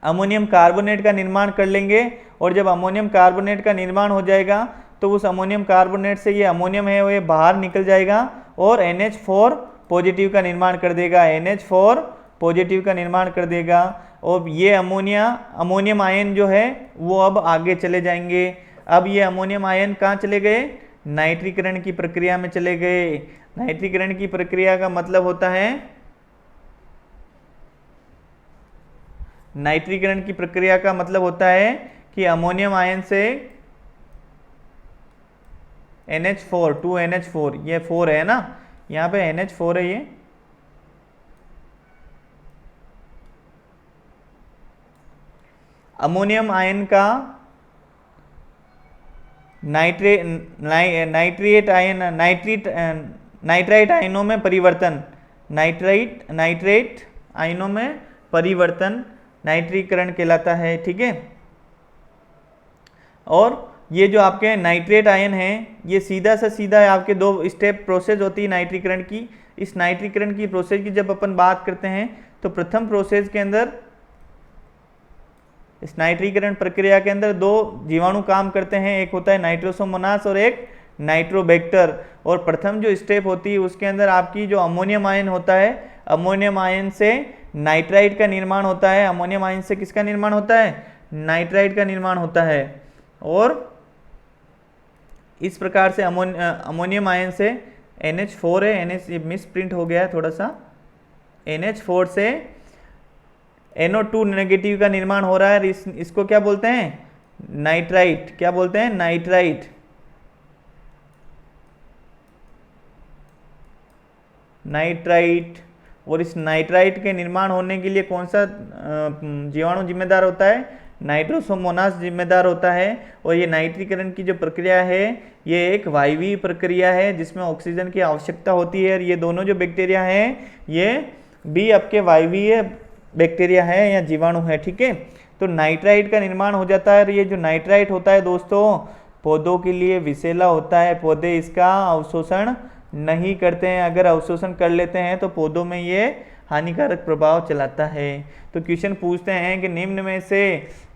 अमोनियम कार्बोनेट का निर्माण कर लेंगे। और जब अमोनियम कार्बोनेट का निर्माण हो जाएगा तो उस अमोनियम कार्बोनेट से ये अमोनियम है वो ये बाहर निकल जाएगा और NH4 पॉजिटिव का निर्माण कर देगा, NH4 पॉजिटिव का निर्माण कर देगा। और ये अमोनियम आयन जो है वो अब आगे चले जाएंगे। अब ये अमोनियम आयन कहाँ चले गए, नाइट्रीकरण की प्रक्रिया में चले गए। नाइट्रीकरण की प्रक्रिया का मतलब होता है, नाइट्रीकरण की प्रक्रिया का मतलब होता है कि अमोनियम आयन से NH4 2NH4, ये 4 है ना, यहाँ पे NH4 है, ये अमोनियम आयन का नाइट्राइट आयनों में परिवर्तन, नाइट्रेट आयनों में परिवर्तन नाइट्रीकरण कहलाता है। ठीक है, और ये जो आपके नाइट्रेट आयन हैं ये सीधा से सीधा आपके 2 स्टेप प्रोसेस होती है नाइट्रीकरण की। इस नाइट्रीकरण की प्रोसेस की जब अपन बात करते हैं तो प्रथम प्रोसेस के अंदर, इस नाइट्रीकरण प्रक्रिया के अंदर 2 जीवाणु काम करते हैं, एक होता है नाइट्रोसोमोनास और एक नाइट्रोबैक्टर। और प्रथम जो स्टेप होती है उसके अंदर आपकी जो अमोनियम आयन होता है, अमोनियम आयन से नाइट्राइट का निर्माण होता है, अमोनियम आयन से किसका निर्माण होता है, नाइट्राइट का निर्माण होता है। और इस प्रकार से अमोनियम आयन से NH4 है, NH ये मिस प्रिंट हो गया है थोड़ा सा, NH4 से NO2 नेगेटिव का निर्माण हो रहा है। इसको क्या बोलते हैं, नाइट्राइट, क्या बोलते हैं, नाइट्राइट। नाइट्राइट। और इस नाइट्राइट के निर्माण होने के लिए कौन सा जीवाणु जिम्मेदार होता है, नाइट्रोसोमोनास जिम्मेदार होता है। और ये नाइट्रीकरण की जो प्रक्रिया है ये एक वायवीय प्रक्रिया है जिसमें ऑक्सीजन की आवश्यकता होती है। और ये दोनों जो बैक्टीरिया हैं ये भी आपके वायवीय बैक्टीरिया है या जीवाणु है, ठीक है। तो नाइट्राइट का निर्माण हो जाता है। और ये जो नाइट्राइट होता है दोस्तों पौधों के लिए विषैला होता है, पौधे इसका अवशोषण नहीं करते हैं। अगर अवशोषण कर लेते हैं तो पौधों में ये हानिकारक प्रभाव चलाता है। तो क्वेश्चन पूछते हैं कि निम्न में से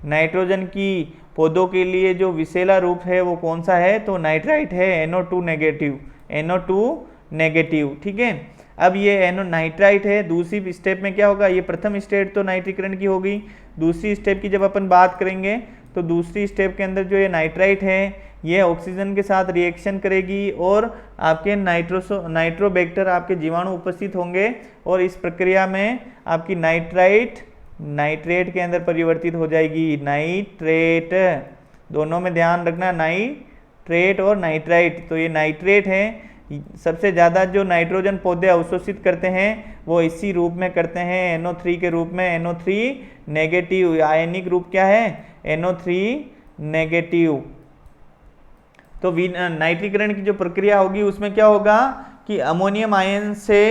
नाइट्रोजन की पौधों के लिए जो विषैला रूप है वो कौन सा है, तो नाइट्राइट है, NO2 नेगेटिव, NO2 नेगेटिव, ठीक है। अब ये नाइट्राइट है, दूसरी स्टेप में क्या होगा, ये प्रथम स्टेप तो नाइट्रीकरण की होगी। दूसरी स्टेप की जब अपन बात करेंगे तो दूसरी स्टेप के अंदर जो ये नाइट्राइट है ये ऑक्सीजन के साथ रिएक्शन करेगी और आपके नाइट्रोबैक्टर आपके जीवाणु उपस्थित होंगे और इस प्रक्रिया में आपकी नाइट्राइट नाइट्रेट के अंदर परिवर्तित हो जाएगी। नाइट्रेट, दोनों में ध्यान रखना, नाइट्रेट और नाइट्राइट। तो ये नाइट्रेट है, सबसे ज़्यादा जो नाइट्रोजन पौधे अवशोषित करते हैं वो इसी रूप में करते हैं, NO3 के रूप में, NO3 नेगेटिव। आयनिक रूप क्या है, NO3 नेगेटिव। तो नाइट्रीकरण की जो प्रक्रिया होगी उसमें क्या होगा कि अमोनियम आयन से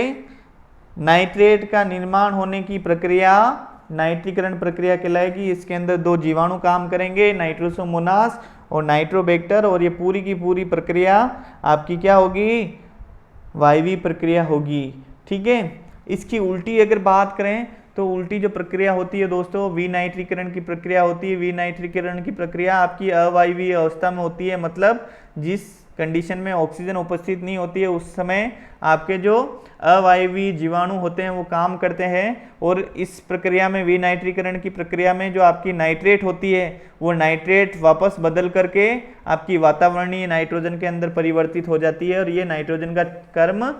नाइट्रेट का निर्माण होने की प्रक्रिया नाइट्रीकरण प्रक्रिया कहलाएगी। इसके अंदर दो जीवाणु काम करेंगे, नाइट्रोसोमोनास और नाइट्रोबैक्टर। और ये पूरी की पूरी प्रक्रिया आपकी क्या होगी, वायवीय प्रक्रिया होगी, ठीक है। इसकी उल्टी अगर बात करें तो उल्टी जो प्रक्रिया होती है दोस्तों विनाइट्रीकरण की प्रक्रिया होती है। विनाइट्रीकरण की प्रक्रिया आपकी अवायवीय अवस्था में होती है, मतलब जिस कंडीशन में ऑक्सीजन उपस्थित नहीं होती है उस समय आपके जो अवायवीय जीवाणु होते हैं वो काम करते हैं। और इस प्रक्रिया में विनाइट्रीकरण की प्रक्रिया में जो आपकी नाइट्रेट होती है वो नाइट्रेट वापस बदल करके आपकी वातावरणीय नाइट्रोजन के अंदर परिवर्तित हो जाती है और ये नाइट्रोजन का कर्म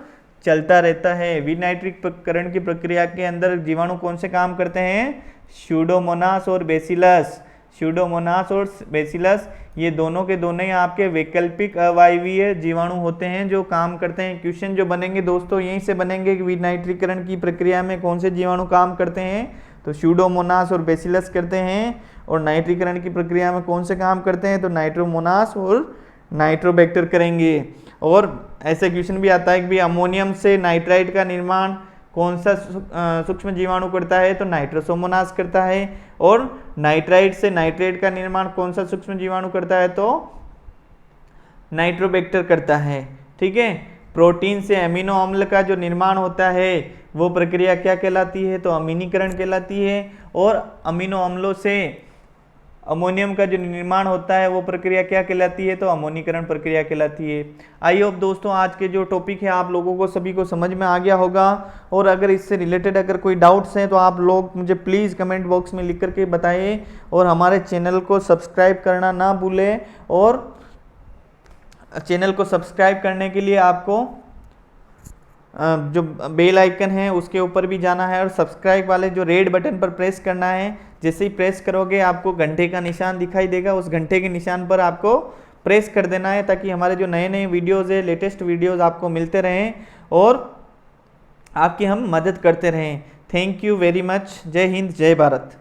चलता रहता है। विनाइट्रीकरण की प्रक्रिया के अंदर जीवाणु कौन से काम करते हैं, स्यूडोमोनास और बेसिलस। स्यूडोमोनास और बेसिलस ये दोनों के दोनों ही आपके वैकल्पिक अवायवीय जीवाणु होते हैं जो काम करते हैं। क्वेश्चन जो बनेंगे दोस्तों यहीं से बनेंगे कि विनाइट्रीकरण की प्रक्रिया में कौन से जीवाणु काम करते हैं, तो स्यूडोमोनास और बेसिलस करते हैं। और नाइट्रीकरण की प्रक्रिया में कौन से काम करते हैं, तो नाइट्रोमोनास और नाइट्रोबैक्टर करेंगे। और ऐसे क्वेश्चन भी आता है कि अमोनियम से नाइट्राइट का निर्माण कौन सा सूक्ष्म जीवाणु करता है, तो नाइट्रोसोमोनास करता है। और नाइट्राइट से नाइट्रेट का निर्माण कौन सा सूक्ष्म जीवाणु करता है, तो नाइट्रोबैक्टर करता है, ठीक है। प्रोटीन से अमीनो अम्ल का जो निर्माण होता है वो प्रक्रिया क्या कहलाती है, तो अमीनीकरण कहलाती है। और अमीनो अम्लों से अमोनियम का जो निर्माण होता है वो प्रक्रिया क्या कहलाती है, तो अमोनीकरण प्रक्रिया कहलाती है। आई होप दोस्तों आज के जो टॉपिक है आप लोगों को सभी को समझ में आ गया होगा। और अगर इससे रिलेटेड अगर कोई डाउट्स हैं तो आप लोग मुझे प्लीज़ कमेंट बॉक्स में लिख करके बताइए। और हमारे चैनल को सब्सक्राइब करना ना भूलें। और चैनल को सब्सक्राइब करने के लिए आपको जो बेल आइकन है उसके ऊपर भी जाना है और सब्सक्राइब वाले जो रेड बटन पर प्रेस करना है। जैसे ही प्रेस करोगे आपको घंटे का निशान दिखाई देगा, उस घंटे के निशान पर आपको प्रेस कर देना है ताकि हमारे जो नए नए वीडियोज़ है, लेटेस्ट वीडियोज़ आपको मिलते रहें और आपकी हम मदद करते रहें। Thank you very much. जय हिंद, जय भारत।